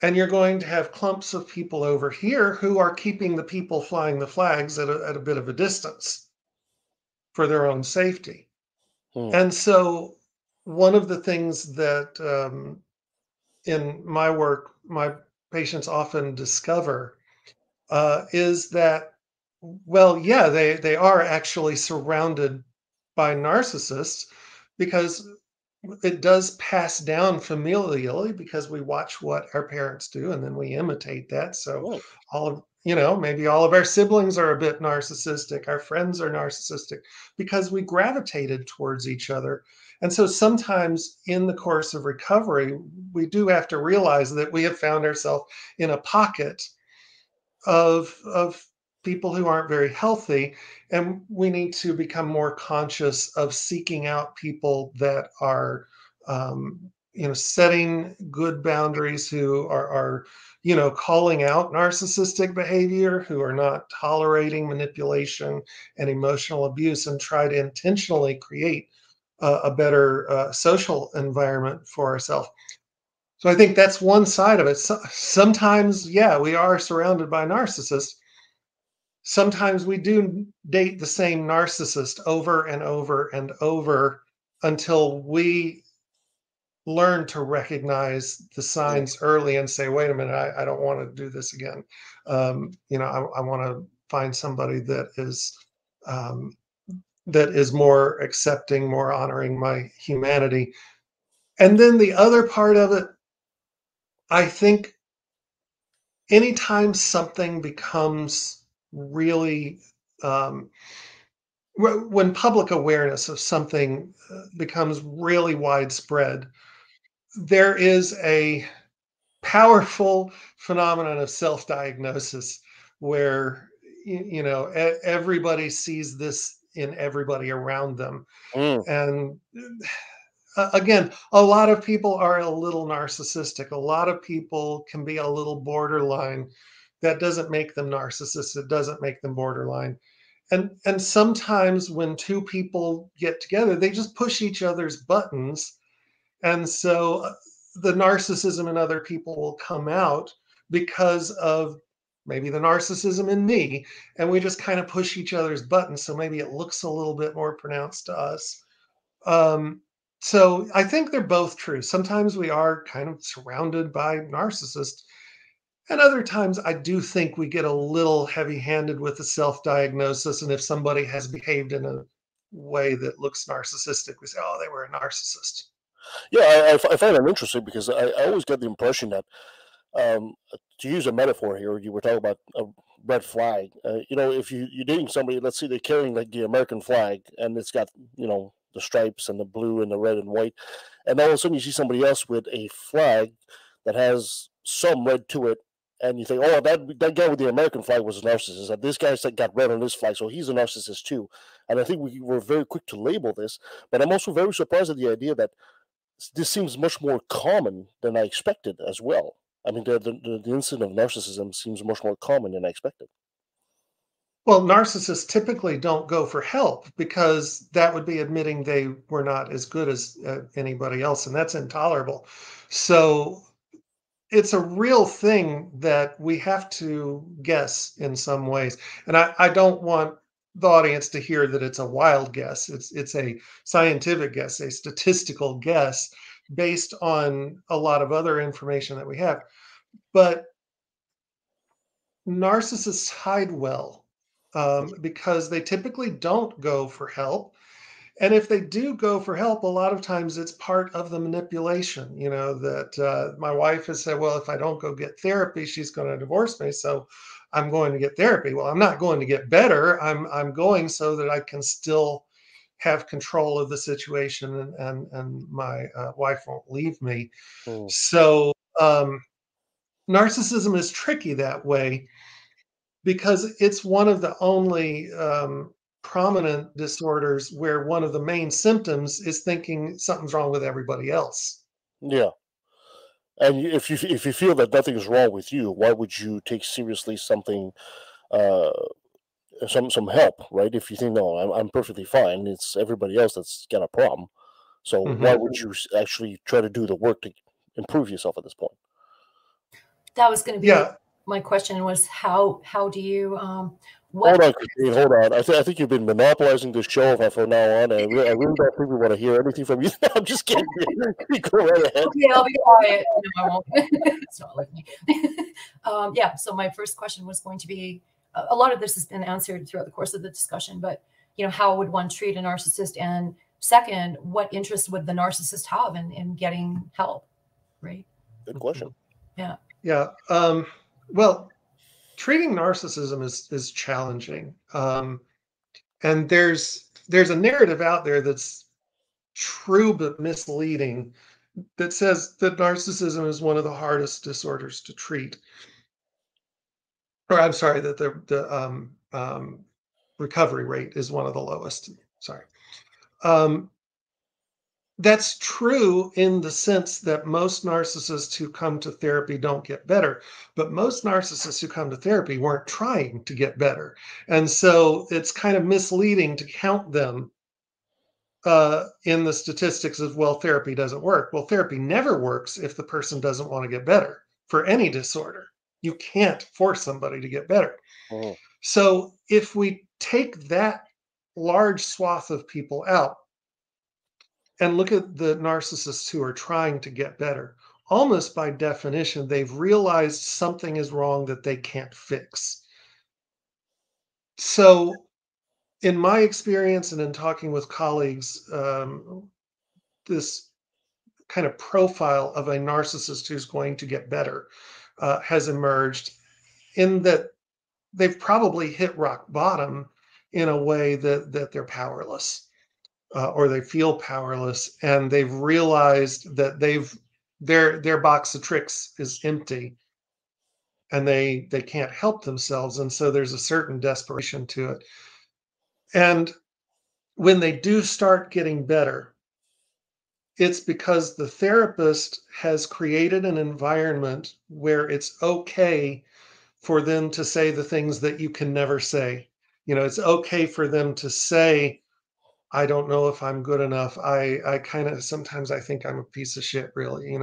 And you're going to have clumps of people over here who are keeping the people flying the flags at a bit of a distance for their own safety. And so one of the things that in my work, my patients often discover is that Well, yeah, they are actually surrounded by narcissists because it does pass down familially because we watch what our parents do and then we imitate that. So Right. all of, maybe all of our siblings are a bit narcissistic, our friends are narcissistic because we gravitated towards each other. And so sometimes in the course of recovery, we do have to realize that we have found ourselves in a pocket of people who aren't very healthy, and we need to become more conscious of seeking out people that are setting good boundaries, who are calling out narcissistic behavior, who are not tolerating manipulation and emotional abuse, and try to intentionally create a better social environment for ourselves. So I think that's one side of it. Sometimes, yeah, we are surrounded by narcissists. Sometimes we do date the same narcissist over and over and over until we learn to recognize the signs early and say, wait a minute, I don't want to do this again. I want to find somebody um, that is more accepting, more honoring my humanity. And then the other part of it, I think anytime something becomes really, um, when public awareness of something becomes really widespread, there is a powerful phenomenon of self-diagnosis where everybody sees this in everybody around them. Mm. And again, a lot of people are a little narcissistic. A lot of people can be a little borderline. That doesn't make them narcissists. It doesn't make them borderline. And sometimes when two people get together, they just push each other's buttons. And so the narcissism in other people will come out because of maybe the narcissism in me. And we just kind of push each other's buttons. So maybe it looks a little bit more pronounced to us. So I think they're both true. Sometimes we are kind of surrounded by narcissists, and other times I do think we get a little heavy-handed with the self-diagnosis. And if somebody has behaved in a way that looks narcissistic, we say, "Oh, they were a narcissist." Yeah, I find that interesting because I always get the impression that, to use a metaphor here, you were talking about a red flag. If you're dating somebody, let's say they're carrying like the American flag, and it's got the stripes and the blue and the red and white, and all of a sudden you see somebody else with a flag that has some red to it, and you think, oh, that guy with the American flag was a narcissist, and this guy's got red on his flag, so he's a narcissist too. And I think we're very quick to label this, but I'm also very surprised at the idea that this seems much more common than I expected as well. I mean, the incident of narcissism seems much more common than I expected. Well, narcissists typically don't go for help because that would be admitting they were not as good as anybody else, and that's intolerable. So it's a real thing that we have to guess in some ways. And I don't want the audience to hear that it's a wild guess. It's a scientific guess, a statistical guess based on a lot of other information that we have. But narcissists hide well because they typically don't go for help. And if they do go for help, a lot of times it's part of the manipulation, that my wife has said, well, if I don't go get therapy, she's going to divorce me. So I'm going to get therapy. Well, I'm not going to get better. I'm going so that I can still have control of the situation, and my wife won't leave me. Mm. So narcissism is tricky that way because it's one of the only prominent disorders where one of the main symptoms is thinking something's wrong with everybody else. Yeah, and if you feel that nothing is wrong with you, why would you take seriously something, uh, some help, right? If you think no, I'm perfectly fine, it's everybody else that's got a problem. So why would you actually try to do the work to improve yourself at this point? That was going to be Yeah. my question was how do you Hold on, Christine, hold on. I think you've been monopolizing the show from now on, and I really don't think we want to hear anything from you. I'm just kidding. You go right ahead. Okay, I'll be quiet. No, I won't. It's not like me. Yeah, so my first question was going to be, a lot of this has been answered throughout the course of the discussion, but how would one treat a narcissist? And second, what interest would the narcissist have in getting help? Right. Good question. Yeah. Yeah. Well, treating narcissism is challenging. And there's a narrative out there that's true but misleading that says that narcissism is one of the hardest disorders to treat. Or I'm sorry, that the recovery rate is one of the lowest. Sorry. That's true in the sense that most narcissists who come to therapy don't get better, but most narcissists who come to therapy weren't trying to get better. And so it's kind of misleading to count them in the statistics of, well, therapy doesn't work. Well, therapy never works if the person doesn't want to get better for any disorder. You can't force somebody to get better. Mm-hmm. So if we take that large swath of people out and look at the narcissists who are trying to get better, almost by definition, they've realized something is wrong that they can't fix. So in my experience and in talking with colleagues, this kind of profile of a narcissist who's going to get better has emerged, in that they've probably hit rock bottom in a way that they're powerless, or they feel powerless, and they've realized that their box of tricks is empty, and they can't help themselves, and so there's a certain desperation to it. And when they do start getting better, it's because the therapist has created an environment where it's okay for them to say the things that you can never say. It's okay for them to say, I don't know if I'm good enough. I kind of, sometimes I think I'm a piece of shit, really.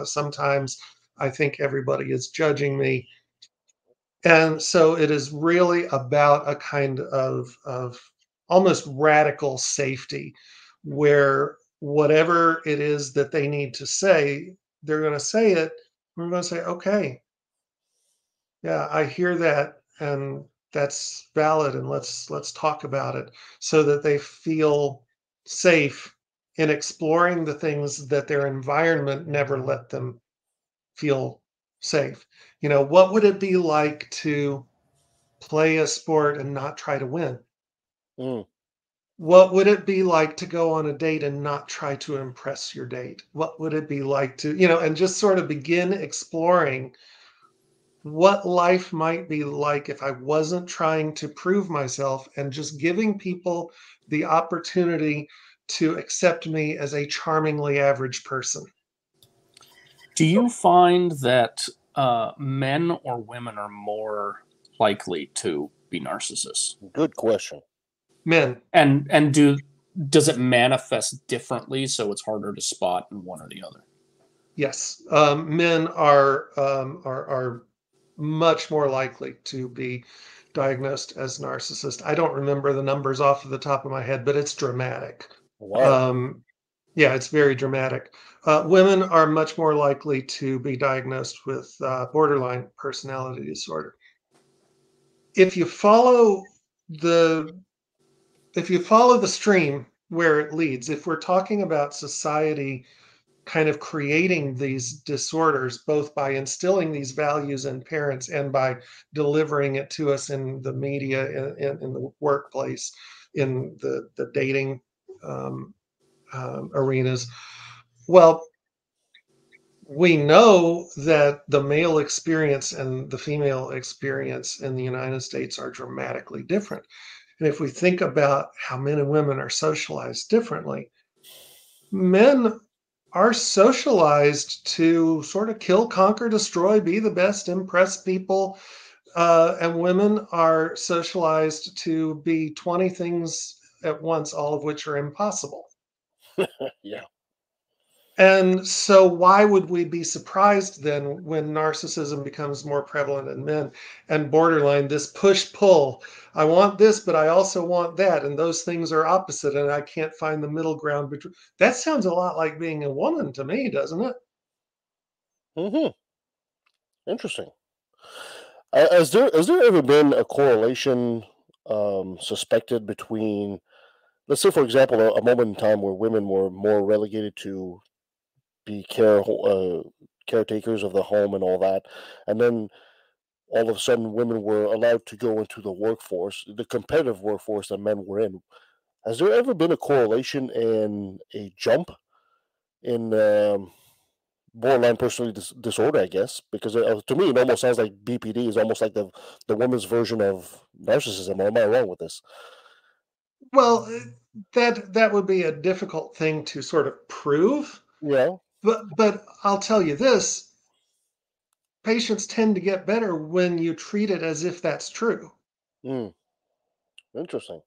Sometimes I think everybody is judging me. And so it is really about a kind of almost radical safety, where whatever it is that they need to say, they're going to say it. We're going to say, okay, yeah, I hear that, and that's valid, and let's talk about it, so that they feel safe in exploring the things that their environment never let them feel safe. What would it be like to play a sport and not try to win? Mm. What would it be like to go on a date and not try to impress your date? What would it be like to, and just sort of begin exploring what life might be like if I wasn't trying to prove myself, and just giving people the opportunity to accept me as a charmingly average person. Do you find that men or women are more likely to be narcissists? Good question. Men. And does it manifest differently, so it's harder to spot in one or the other? Yes, men are much more likely to be diagnosed as narcissist. I don't remember the numbers off of the top of my head, but it's dramatic. Wow. Yeah, it's very dramatic. Women are much more likely to be diagnosed with borderline personality disorder. If you follow the stream where it leads, if we're talking about society kind of creating these disorders, both by instilling these values in parents and by delivering it to us in the media, in the workplace, in the dating arenas. Well, we know that the male experience and the female experience in the United States are dramatically different. And if we think about how men and women are socialized differently, men are socialized to sort of kill, conquer, destroy, be the best, impress people. And women are socialized to be 20 things at once, all of which are impossible. Yeah. And so why would we be surprised then when narcissism becomes more prevalent in men, and borderline, this push-pull? I want this, but I also want that, and those things are opposite, and I can't find the middle ground between. That sounds a lot like being a woman to me, doesn't it? Mm-hmm. Interesting. Has there ever been a correlation suspected between, let's say, for example, a moment in time where women were more relegated to be caretakers of the home and all that, and then all of a sudden women were allowed to go into the workforce, the competitive workforce that men were in. Has there ever been a correlation and a jump in borderline personality disorder? I guess because to me it almost sounds like BPD is almost like the women's version of narcissism. Or am I wrong with this? Well, that would be a difficult thing to sort of prove. Yeah. But I'll tell you this, patients tend to get better when you treat it as if that's true. Mm, interesting.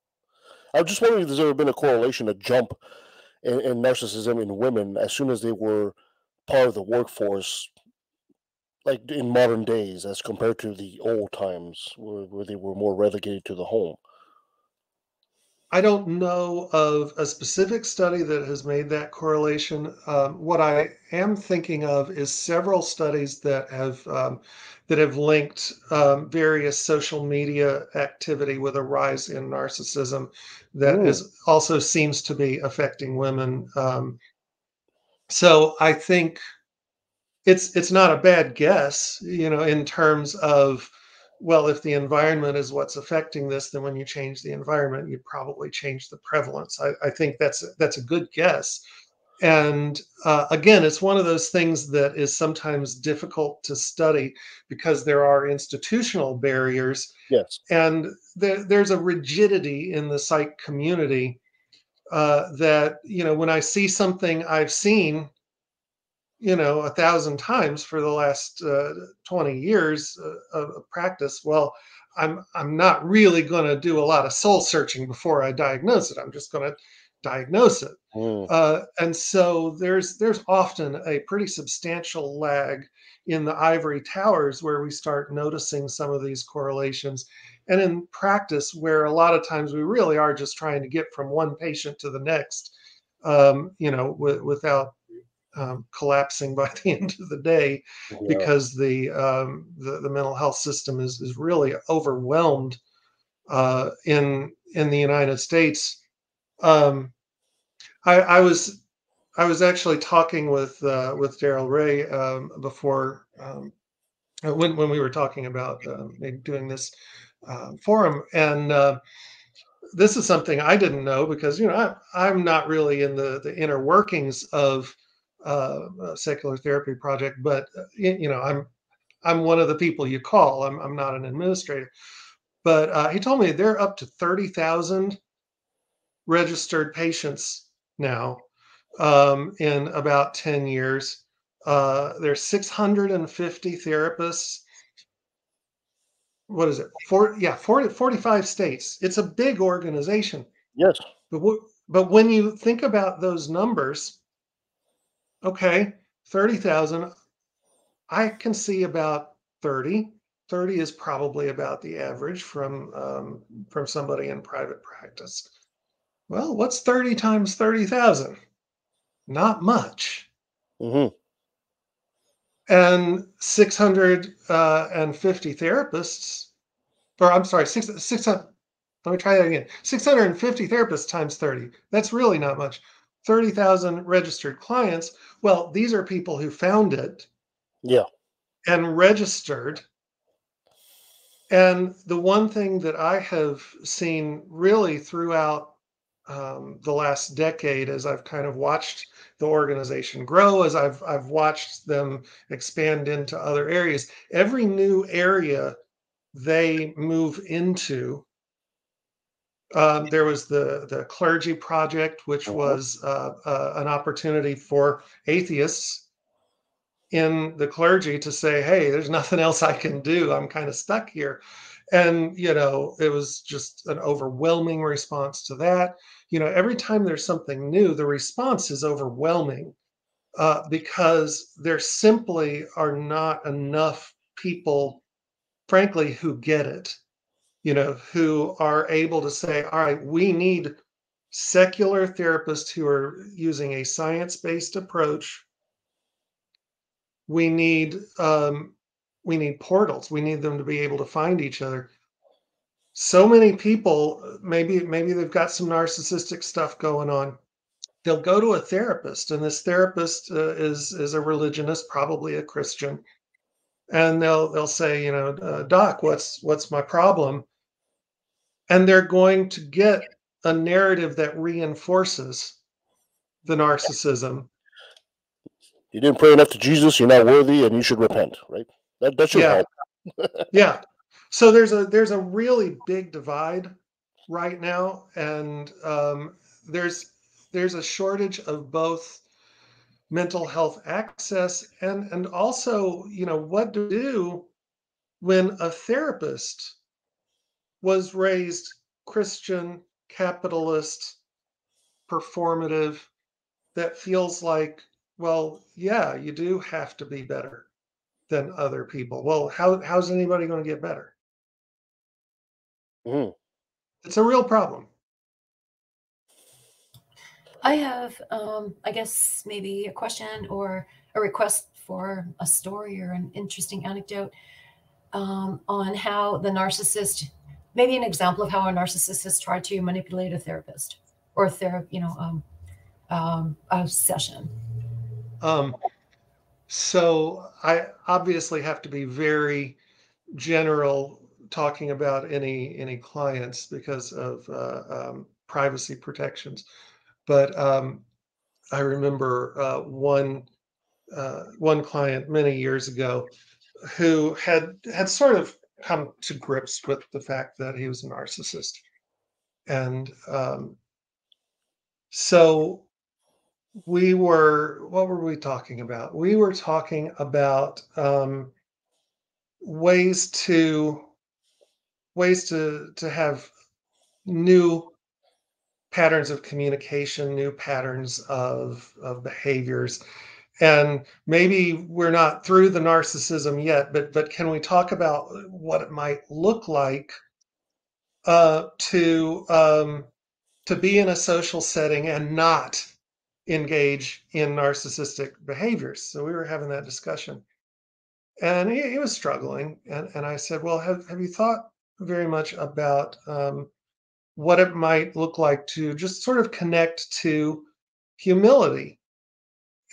I was just wondering if there's ever been a correlation, a jump in narcissism in women as soon as they were part of the workforce, like in modern days, as compared to the old times where they were more relegated to the home. I don't know of a specific study that has made that correlation. What I am thinking of is several studies that have linked various social media activity with a rise in narcissism that Mm, is also seems to be affecting women. So I think it's not a bad guess, in terms of, well, if the environment is what's affecting this, then when you change the environment, you probably change the prevalence. I think that's a good guess. And again, it's one of those things that is sometimes difficult to study because there are institutional barriers, yes. and there's a rigidity in the psych community that, when I see something I've seen 1,000 times for the last 20 years of practice, well, I'm not really going to do a lot of soul searching before I diagnose it. I'm just going to diagnose it. Mm, And so there's often a pretty substantial lag in the ivory towers where we start noticing some of these correlations. And in practice, where a lot of times we really are just trying to get from one patient to the next, without collapsing by the end of the day, yeah. because the mental health system is really overwhelmed in the United States. Um, I was actually talking with Daryl Ray before, when we were talking about maybe doing this forum, and this is something I didn't know because I'm not really in the inner workings of a secular therapy project, but I'm one of the people you call. I'm not an administrator, but he told me they're up to 30,000 registered patients now in about 10 years. There's 650 therapists. What is it? 45 states. It's a big organization. Yes. But when you think about those numbers, okay, 30,000, I can see about 30. 30 is probably about the average from somebody in private practice. Well, what's 30 times 30,000? Not much. Mm-hmm. And 650 therapists, or I'm sorry, 600, let me try that again. 650 therapists times 30. That's really not much. 30,000 registered clients. Well, these are people who found it Yeah. and registered. And the one thing that I have seen really throughout the last decade, as I've kind of watched the organization grow, as I've watched them expand into other areas, every new area they move into. There was the clergy project, which Mm-hmm. was an opportunity for atheists in the clergy to say, "Hey, there's nothing else I can do. I'm kind of stuck here." And it was just an overwhelming response to that. Every time there's something new, the response is overwhelming because there simply are not enough people, frankly, who get it. Who are able to say, all right, we need secular therapists who are using a science based approach. We need We need portals. We need them to be able to find each other. So many people, maybe they've got some narcissistic stuff going on. They'll go to a therapist, and this therapist is a religionist, probably a Christian, and they'll say, Doc, what's my problem? And they're going to get a narrative that reinforces the narcissism. You didn't pray enough to Jesus. You're not worthy, and you should repent. Right? That should help. Yeah. So there's a really big divide right now, and there's a shortage of both mental health access and also, what to do when a therapist was raised Christian, capitalist, performative, that feels like, well, yeah, you do have to be better than other people. Well, how's anybody going to get better? It's a real problem. I have, I guess, maybe a question or a request for a story or an interesting anecdote on how the narcissist, maybe an example of how a narcissist has tried to manipulate a therapist or a session. So I obviously have to be very general talking about any clients because of privacy protections. But I remember one client many years ago who had sort of come to grips with the fact that he was a narcissist, and so what were we talking about? We were talking about ways to have new patterns of communication, new patterns of behaviors. And maybe we're not through the narcissism yet, but can we talk about what it might look like to be in a social setting and not engage in narcissistic behaviors? So we were having that discussion, and he was struggling, and I said, well, have you thought very much about what it might look like to just sort of connect to humility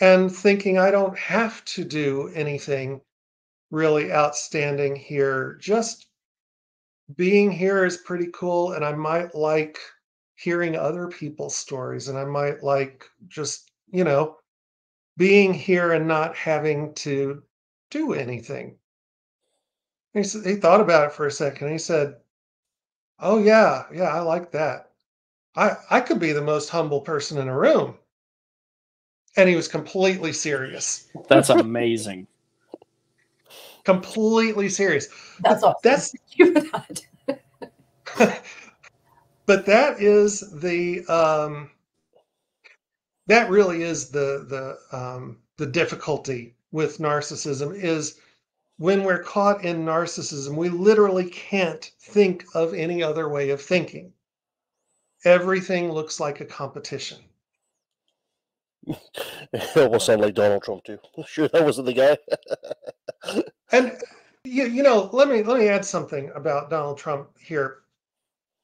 and thinking, I don't have to do anything really outstanding here. Just being here is pretty cool. And I might like hearing other people's stories. And I might like just, being here and not having to do anything. He thought about it for a second. He said, oh, yeah, I like that. I could be the most humble person in a room. And he was completely serious. That's amazing. Completely serious. That's awesome. Thank you for that. But that is that really is the difficulty with narcissism, is when we're caught in narcissism, we literally can't think of any other way of thinking. Everything looks like a competition. It almost sounded like Donald Trump too. Sure, that wasn't the guy. And let me add something about Donald Trump here.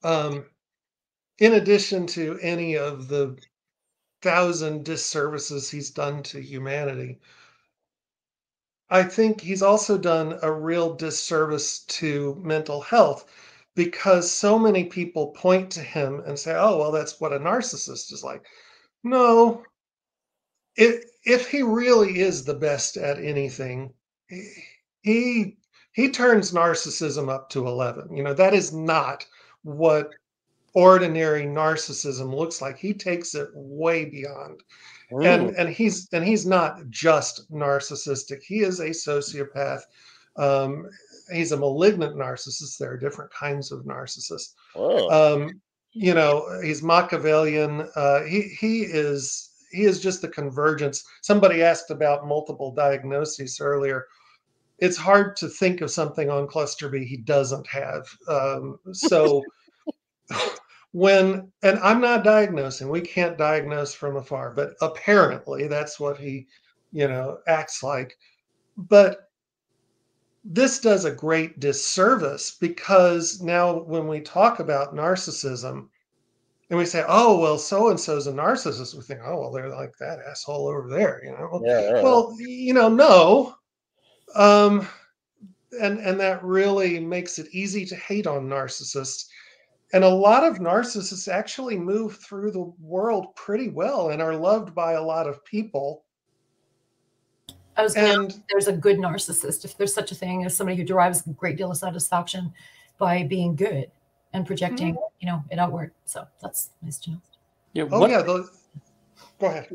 In addition to any of the 1,000 disservices he's done to humanity, I think he's also done a real disservice to mental health, because so many people point to him and say, oh, well, that's what a narcissist is like. No, if he really is the best at anything, he turns narcissism up to 11. That is not what ordinary narcissism looks like. He takes it way beyond. And he's not just narcissistic. He is a sociopath. He's a malignant narcissist. There are different kinds of narcissists. He's Machiavellian. He is just the convergence. Somebody asked about multiple diagnoses earlier. It's hard to think of something on cluster B he doesn't have. And I'm not diagnosing, we can't diagnose from afar, but apparently that's what he, acts like. But this does a great disservice, because now when we talk about narcissism and we say, oh, well, so-and-so's a narcissist, we think, oh, well, they're like that asshole over there, you know? Well, you know, no. And that really makes it easy to hate on narcissists. And a lot of narcissists actually move through the world pretty well and are loved by a lot of people. I was going to, there's a good narcissist, if there's such a thing as somebody who derives a great deal of satisfaction by being good and projecting, you know, it outward. So that's nice to know. Yeah. Go ahead.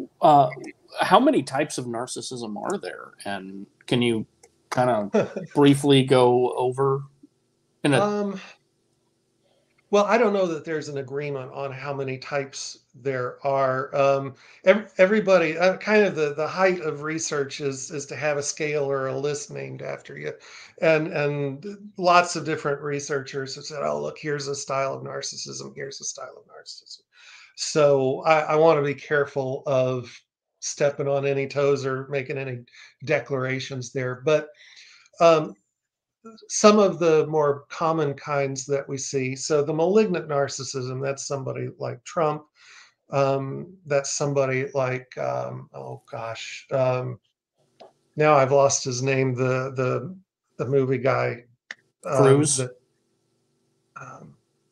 How many types of narcissism are there? And can you kind of briefly go over in a... Well, I don't know that there's an agreement on how many types there are. Everybody, kind of the height of research is to have a scale or a list named after you. And lots of different researchers have said, oh, look, here's a style of narcissism, here's a style of narcissism. So I want to be careful of stepping on any toes or making any declarations there. But some of the more common kinds that we see. So the malignant narcissism, that's somebody like Trump. That's somebody like, oh gosh, now I've lost his name, the movie guy. Cruz?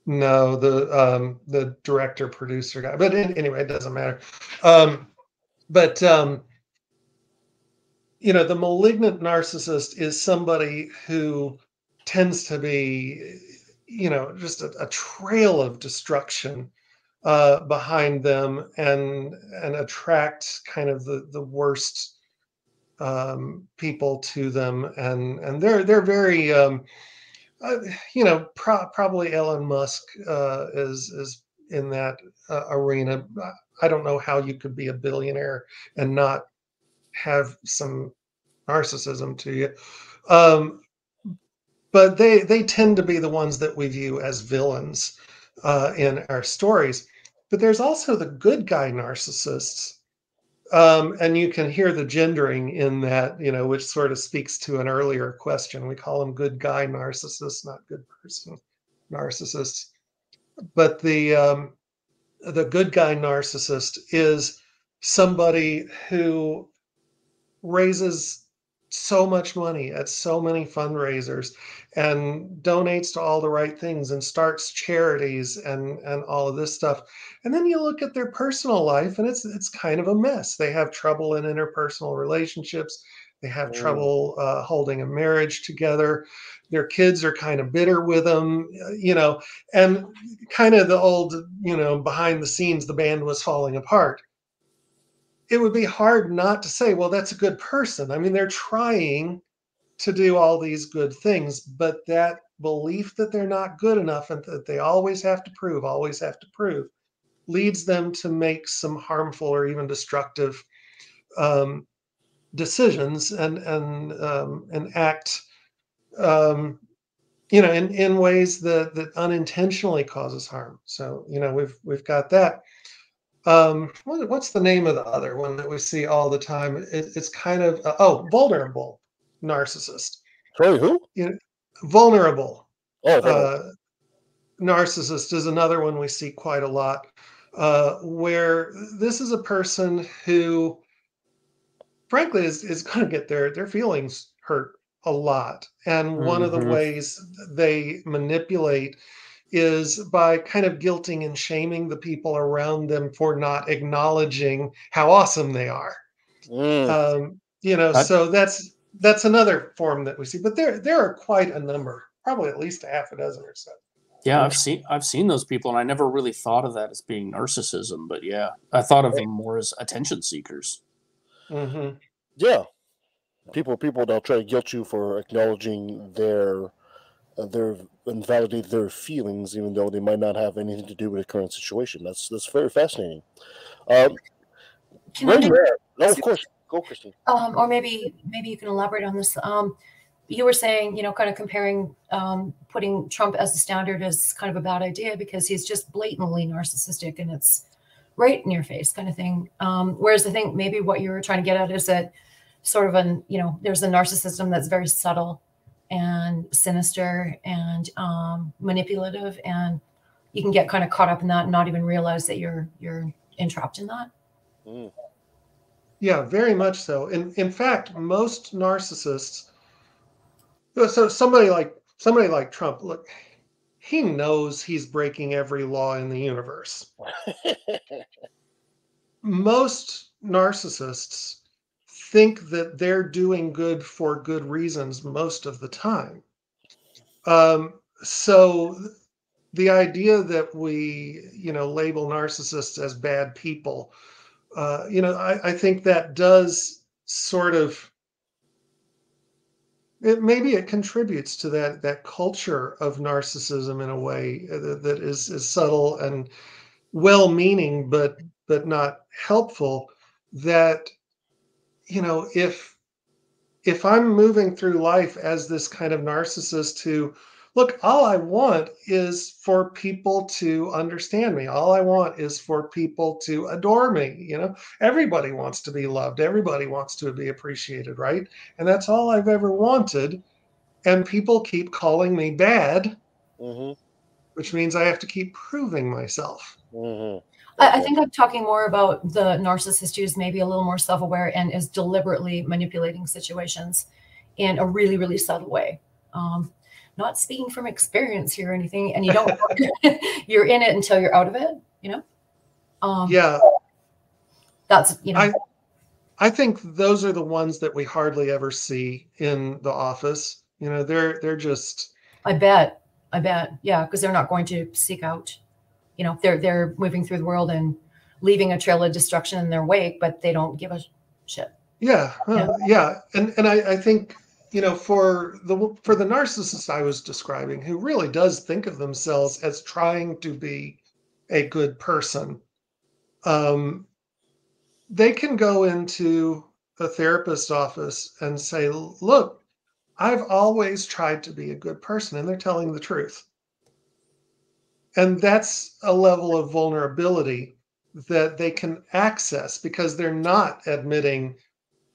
No, the director, producer guy. But anyway, it doesn't matter. You know, the malignant narcissist is somebody who tends to be, you know, just a trail of destruction behind them, and attract kind of the worst people to them, and they're very, you know, probably Elon Musk is in that arena. I don't know how you could be a billionaire and not have some narcissism to you. But they tend to be the ones that we view as villains in our stories. But there's also the good guy narcissists. And you can hear the gendering in that, you know, which sort of speaks to an earlier question. We call them good guy narcissists, not good person narcissists. But the good guy narcissist is somebody who raises so much money at so many fundraisers and donates to all the right things and starts charities and all of this stuff. And then you look at their personal life and it's kind of a mess. They have trouble in interpersonal relationships. They have trouble holding a marriage together. Their kids are kind of bitter with them, you know, and kind of the old, you know, behind the scenes, the band was falling apart. It would be hard not to say, well, that's a good person. I mean, they're trying to do all these good things, but that belief that they're not good enough and that they always have to prove, leads them to make some harmful or even destructive decisions and act, you know, in ways that unintentionally causes harm. So, you know, we've got that. What's the name of the other one that we see all the time? It's kind of vulnerable narcissist. Sorry, who? You know, vulnerable. Oh, Narcissist is another one we see quite a lot, where this is a person who, frankly, is going to get their feelings hurt a lot, and one of the ways they manipulate is by kind of guilting and shaming the people around them for not acknowledging how awesome they are. You know, so that's another form that we see, but there are quite a number, probably at least a half a dozen or so. Yeah, I've seen those people, and I never really thought of that as being narcissism, but yeah, I thought of them more as attention seekers. Yeah, people they'll try to guilt you for acknowledging their and validate their feelings, even though they might not have anything to do with the current situation. That's very fascinating. Of course, go, Christine. Or maybe you can elaborate on this. You were saying, you know, kind of comparing, putting Trump as the standard is kind of a bad idea because he's just blatantly narcissistic and it's right in your face kind of thing. Whereas I think maybe what you were trying to get at is that sort of you know, there's a narcissism that's very subtle and sinister and manipulative, and you can get kind of caught up in that and not even realize that you're entrapped in that. Yeah, very much so. In fact, most narcissists, so somebody like Trump, look, he knows he's breaking every law in the universe. Most narcissists think that they're doing good for good reasons most of the time. So the idea that we, label narcissists as bad people, I think that does sort of, maybe it contributes to that culture of narcissism in a way that is subtle and well-meaning, but not helpful. That, if I'm moving through life as this kind of narcissist who, look, all I want is for people to understand me. All I want is for people to adore me. Everybody wants to be loved. Everybody wants to be appreciated, right? And that's all I've ever wanted. And people keep calling me bad, which means I have to keep proving myself. I think I'm talking more about the narcissist who's maybe a little more self-aware and is deliberately manipulating situations in a really, really subtle way. Not speaking from experience here or anything, and you don't you're in it until you're out of it, Yeah. That's, I think those are the ones that we hardly ever see in the office. They're just, I bet. Yeah, because they're not going to seek out, they're moving through the world and leaving a trail of destruction in their wake, but they don't give a shit. Yeah. And I think, for the narcissist I was describing, who really does think of themselves as trying to be a good person, they can go into a therapist's office and say, look, I've always tried to be a good person, and they're telling the truth. And that's a level of vulnerability that they can access because they're not admitting,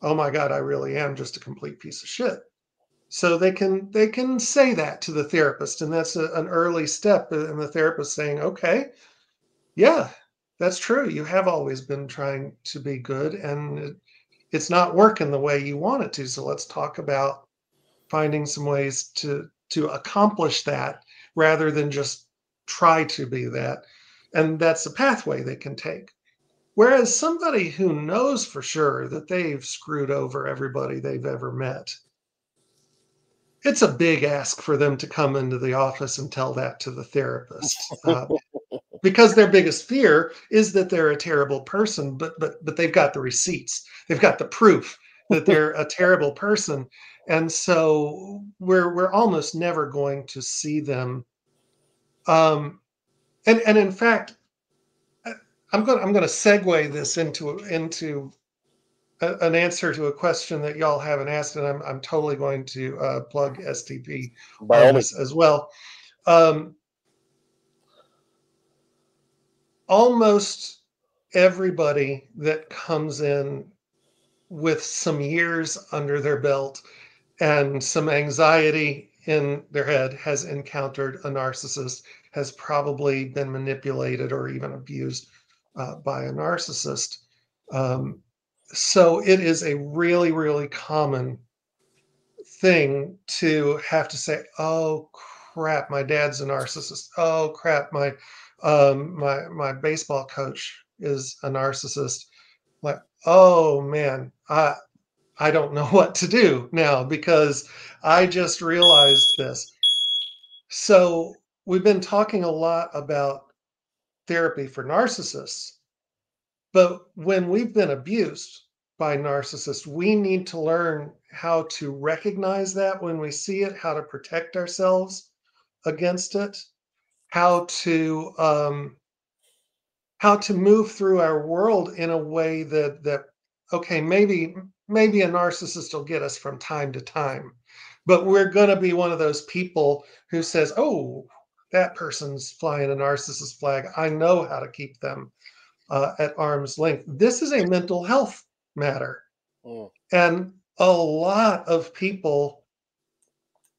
oh my God, I really am just a complete piece of shit. So they can say that to the therapist, and that's an early step in the therapist saying, okay, yeah, that's true. You have always been trying to be good, and it's not working the way you want it to. So let's talk about finding some ways to accomplish that rather than just try to be that. And that's a pathway they can take. Whereas somebody who knows for sure that they've screwed over everybody they've ever met, it's a big ask for them to come into the office and tell that to the therapist. Because their biggest fear is that they're a terrible person, but they've got the receipts. They've got the proof that they're a terrible person. And so we're almost never going to see them. And in fact, I'm going to segue this into an answer to a question that y'all haven't asked, and I'm totally going to plug STP on this as well. Almost everybody that comes in with some years under their belt and some anxiety in their head has encountered a narcissist, has probably been manipulated or even abused by a narcissist. So it is a really, really common thing to have to say, oh crap, my dad's a narcissist. Oh crap, my baseball coach is a narcissist. Like, oh man, I don't know what to do now because I just realized this. So we've been talking a lot about therapy for narcissists, but when we've been abused by narcissists, we need to learn how to recognize that when we see it, how to protect ourselves against it, how to move through our world in a way that okay, maybe a narcissist will get us from time to time, but we're going to be one of those people who says, oh, that person's flying a narcissist flag. I know how to keep them at arm's length. This is a mental health matter. And a lot of people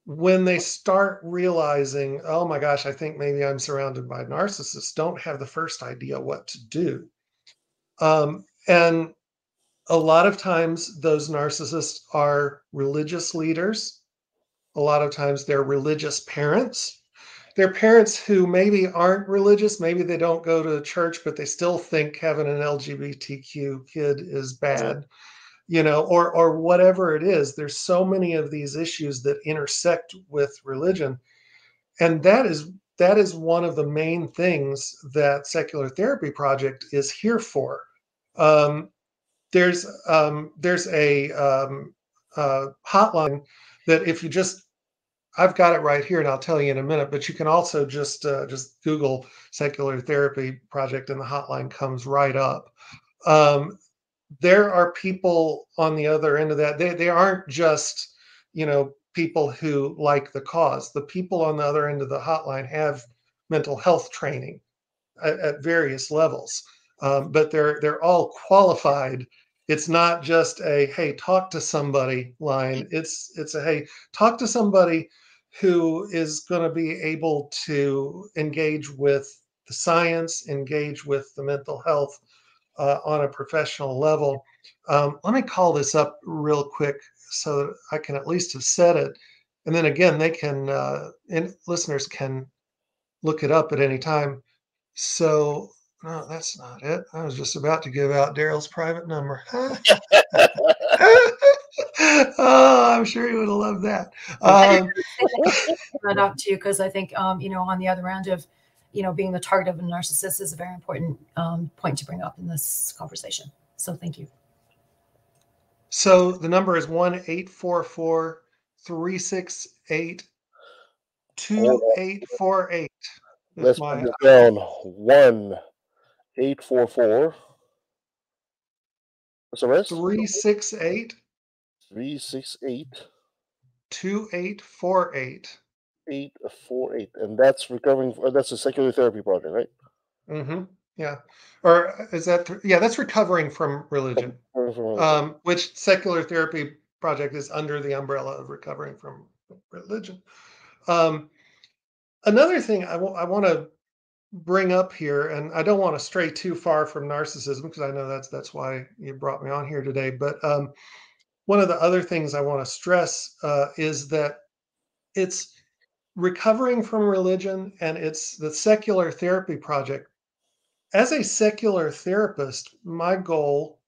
when they start realizing, oh my gosh, I think maybe I'm surrounded by narcissists, don't have the first idea what to do. And a lot of times those narcissists are religious leaders. A lot of times they're religious parents. They're parents who maybe aren't religious. Maybe they don't go to church, but they still think having an LGBTQ kid is bad, or whatever it is. There's so many of these issues that intersect with religion. And that is one of the main things that Secular Therapy Project is here for. There's a hotline that if you I've got it right here and I'll tell you in a minute, but you can also just Google Secular Therapy Project and the hotline comes right up. There are people on the other end of that. They aren't just, people who like the cause. The people on the other end of the hotline have mental health training at various levels, but they're all qualified. It's not just a hey, talk to somebody line. It's a hey, talk to somebody who is going to be able to engage with the science, engage with the mental health on a professional level. Let me call this up real quick so that I can at least have said it, and then again they can and listeners can look it up at any time. So, no, that's not it. I was just about to give out Daryl's private number. Oh, I'm sure he would have loved that. Up to you because I think on the other end of being the target of a narcissist is a very important point to bring up in this conversation. So thank you. So the number is 1-844-368-2848. Let's put this down. 1-844. What's the rest? 368 2848. 2848. And that's that's a Secular Therapy Project, right? Mm-hmm. Yeah. Or is that that's Recovering from Religion. Which Secular Therapy Project is under the umbrella of Recovering from Religion. Another thing I want to bring up here, and I don't want to stray too far from narcissism because I know that's why you brought me on here today, but one of the other things I want to stress is that it's Recovering from Religion and it's the Secular Therapy Project. As a secular therapist, my goal,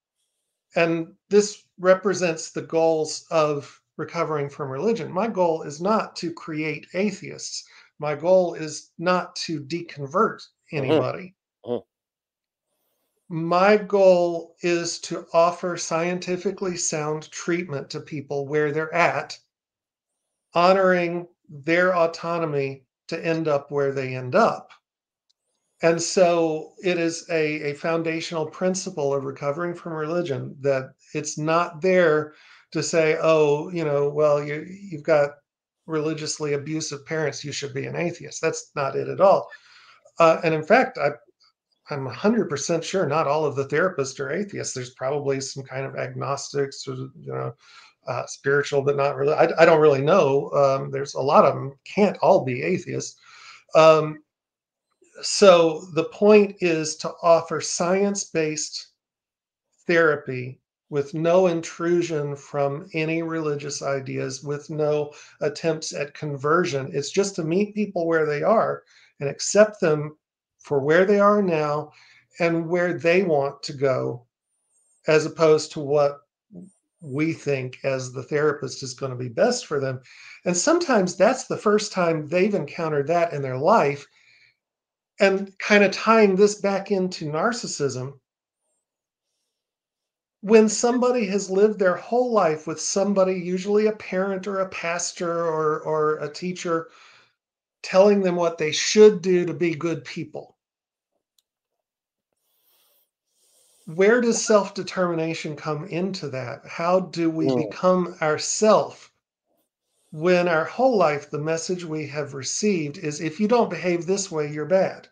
and this represents the goals of Recovering from Religion, my goal is not to create atheists. My goal is not to deconvert anybody. My goal is to offer scientifically sound treatment to people where they're at, honoring their autonomy to end up where they end up. And so it is a foundational principle of Recovering from Religion that it's not there to say, oh, well, you've got religiously abusive parents, you should be an atheist. That's not it at all. And in fact, I'm 100% sure not all of the therapists are atheists. There's probably some kind of agnostics or, spiritual, but not really. I don't really know. There's a lot of them can't all be atheists. So the point is to offer science-based therapy with no intrusion from any religious ideas, with no attempts at conversion. It's just to meet people where they are and accept them for where they are now and where they want to go, as opposed to what we think as the therapist is going to be best for them. And sometimes that's the first time they've encountered that in their life. And kind of tying this back into narcissism, when somebody has lived their whole life with somebody, usually a parent or a pastor or a teacher, telling them what they should do to be good people, where does self-determination come into that? How do we become ourself when our whole life the message we have received is if you don't behave this way, you're bad?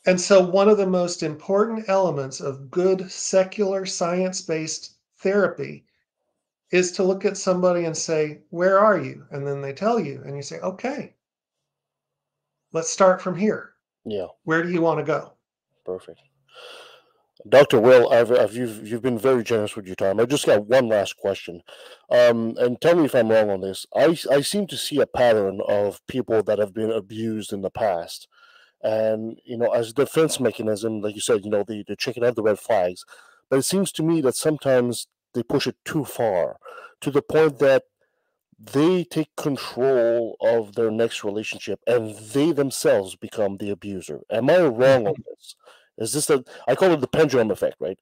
And so one of the most important elements of good secular science-based therapy is to look at somebody and say, where are you? And then they tell you, and you say, okay, let's start from here. Yeah. Where do you want to go? Perfect. Dr. Will, you've been very generous with your time. I just got one last question, and tell me if I'm wrong on this. I seem to see a pattern of people that have been abused in the past, and as a defense mechanism, like you said, they checking out the red flags, but it seems to me that sometimes they push it too far, to the point that they take control of their next relationship and they themselves become the abuser. Am I wrong on this? Is this I call it the pendulum effect, right?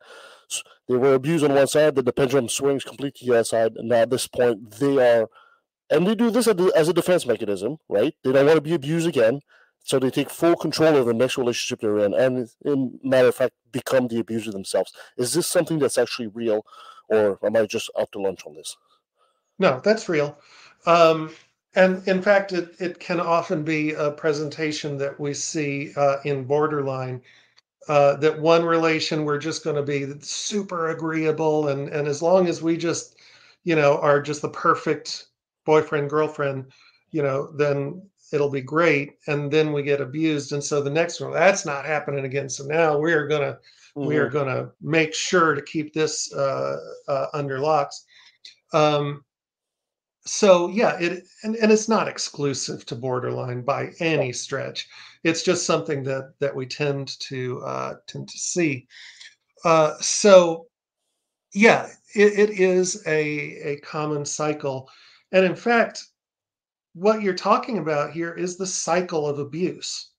So they were abused on one side, then the pendulum swings completely to the other side, and now at this point they are, and they do this as a defense mechanism, right? They don't want to be abused again, so they take full control of the next relationship they're in, and in matter of fact, become the abuser themselves. Is this something that's actually real, or am I just out to lunch on this? No, that's real. And in fact, it can often be a presentation that we see in borderline. That one relation we're just going to be super agreeable, and as long as we just are just the perfect boyfriend girlfriend, then it'll be great. And then we get abused, and so the next one, that's not happening again. So now we are gonna make sure to keep this under locks. So yeah, and it's not exclusive to borderline by any stretch. It's just something that we tend to see. So yeah, it is a common cycle, and in fact, what you're talking about here is the cycle of abuse.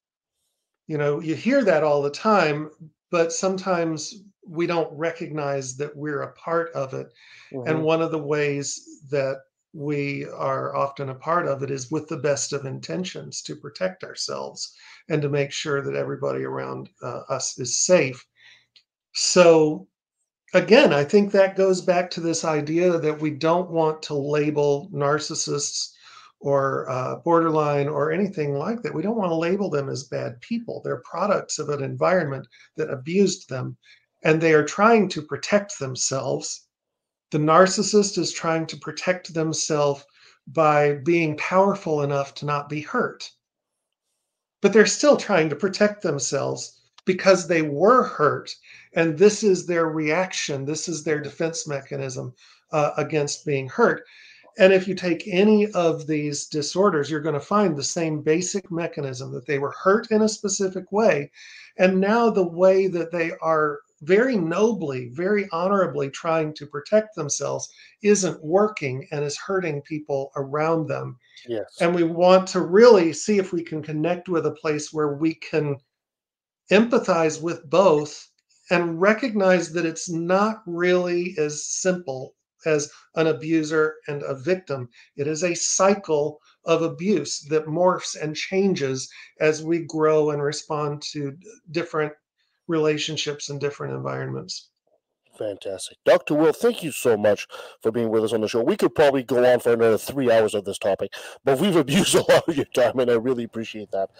You hear that all the time, but sometimes we don't recognize that we're a part of it. And one of the ways that we are often a part of it is with the best of intentions to protect ourselves and to make sure that everybody around us is safe. So, again, I think that goes back to this idea that we don't want to label narcissists or borderline or anything like that. We don't want to label them as bad people. They're products of an environment that abused them, and they are trying to protect themselves. The narcissist is trying to protect themselves by being powerful enough to not be hurt. But they're still trying to protect themselves because they were hurt. And this is their reaction. This is their defense mechanism against being hurt. And if you take any of these disorders, you're going to find the same basic mechanism, that they were hurt in a specific way. And now the way that they are very nobly, very honorably trying to protect themselves isn't working and is hurting people around them. Yes. And we want to really see if we can connect with a place where we can empathize with both and recognize that it's not really as simple as an abuser and a victim. It is a cycle of abuse that morphs and changes as we grow and respond to different relationships and different environments. Fantastic. Dr. Will, thank you so much for being with us on the show. We could probably go on for another 3 hours of this topic, but we've abused a lot of your time, and I really appreciate that.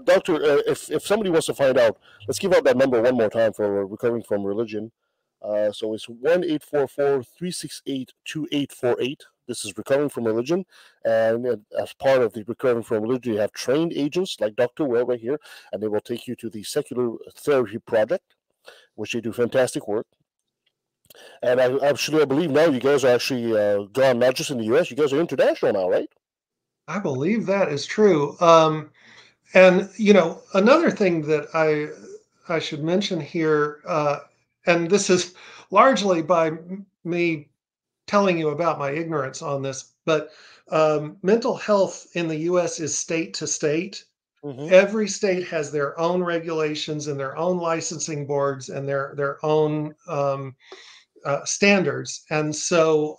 Doctor, if somebody wants to find out, let's give out that number one more time for Recovering from Religion. So it's 1-844-368-2848. This is Recovering from Religion, and as part of the Recovering from Religion, you have trained agents like Dr. Will right here, and they will take you to the Secular Therapy Project, which they do fantastic work. And I believe now you guys are actually gone not just in the U.S., you guys are international now, right? I believe that is true. And another thing that I should mention here, and this is largely by me telling you about my ignorance on this, but mental health in the U.S. is state to state. Mm-hmm. Every state has their own regulations and their own licensing boards and their own standards. And so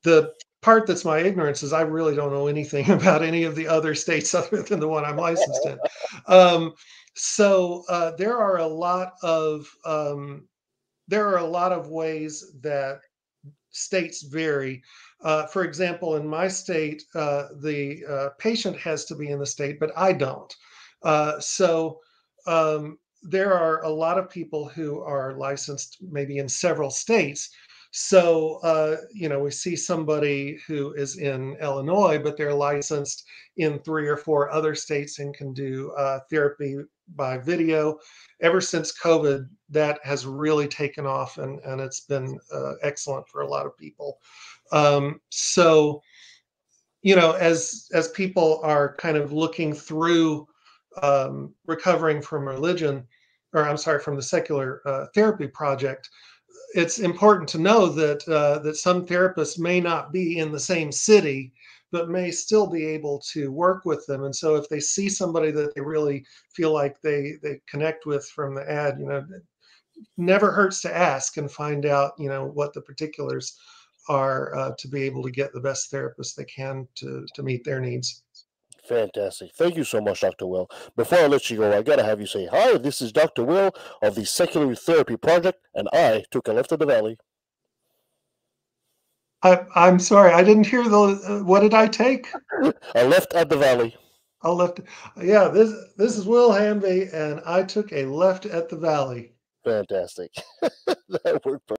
the part that's my ignorance is I really don't know anything about any of the other states other than the one I'm licensed in. So there are a lot of ways that states vary. For example, in my state, the patient has to be in the state, but I don't. So there are a lot of people who are licensed maybe in several states. So, we see somebody who is in Illinois, but they're licensed in 3 or 4 other states and can do therapy by video. Ever since COVID, that has really taken off, and it's been excellent for a lot of people. So, as people are kind of looking through recovering from religion, or I'm sorry, from the secular therapy project, it's important to know that some therapists may not be in the same city, but may still be able to work with them. And so if they see somebody that they really feel like they connect with from the ad, never hurts to ask and find out, what the particulars are to be able to get the best therapist they can to meet their needs. Fantastic. Thank you so much, Dr. Will. Before I let you go, I gotta have you say, hi, this is Dr. Will of the Secular Therapy Project, and I took a left at the valley. I'm sorry, I didn't hear what did I take? A left at the valley. A left. Yeah, this is Will Hamby, and I took a left at the valley. Fantastic. That worked perfect.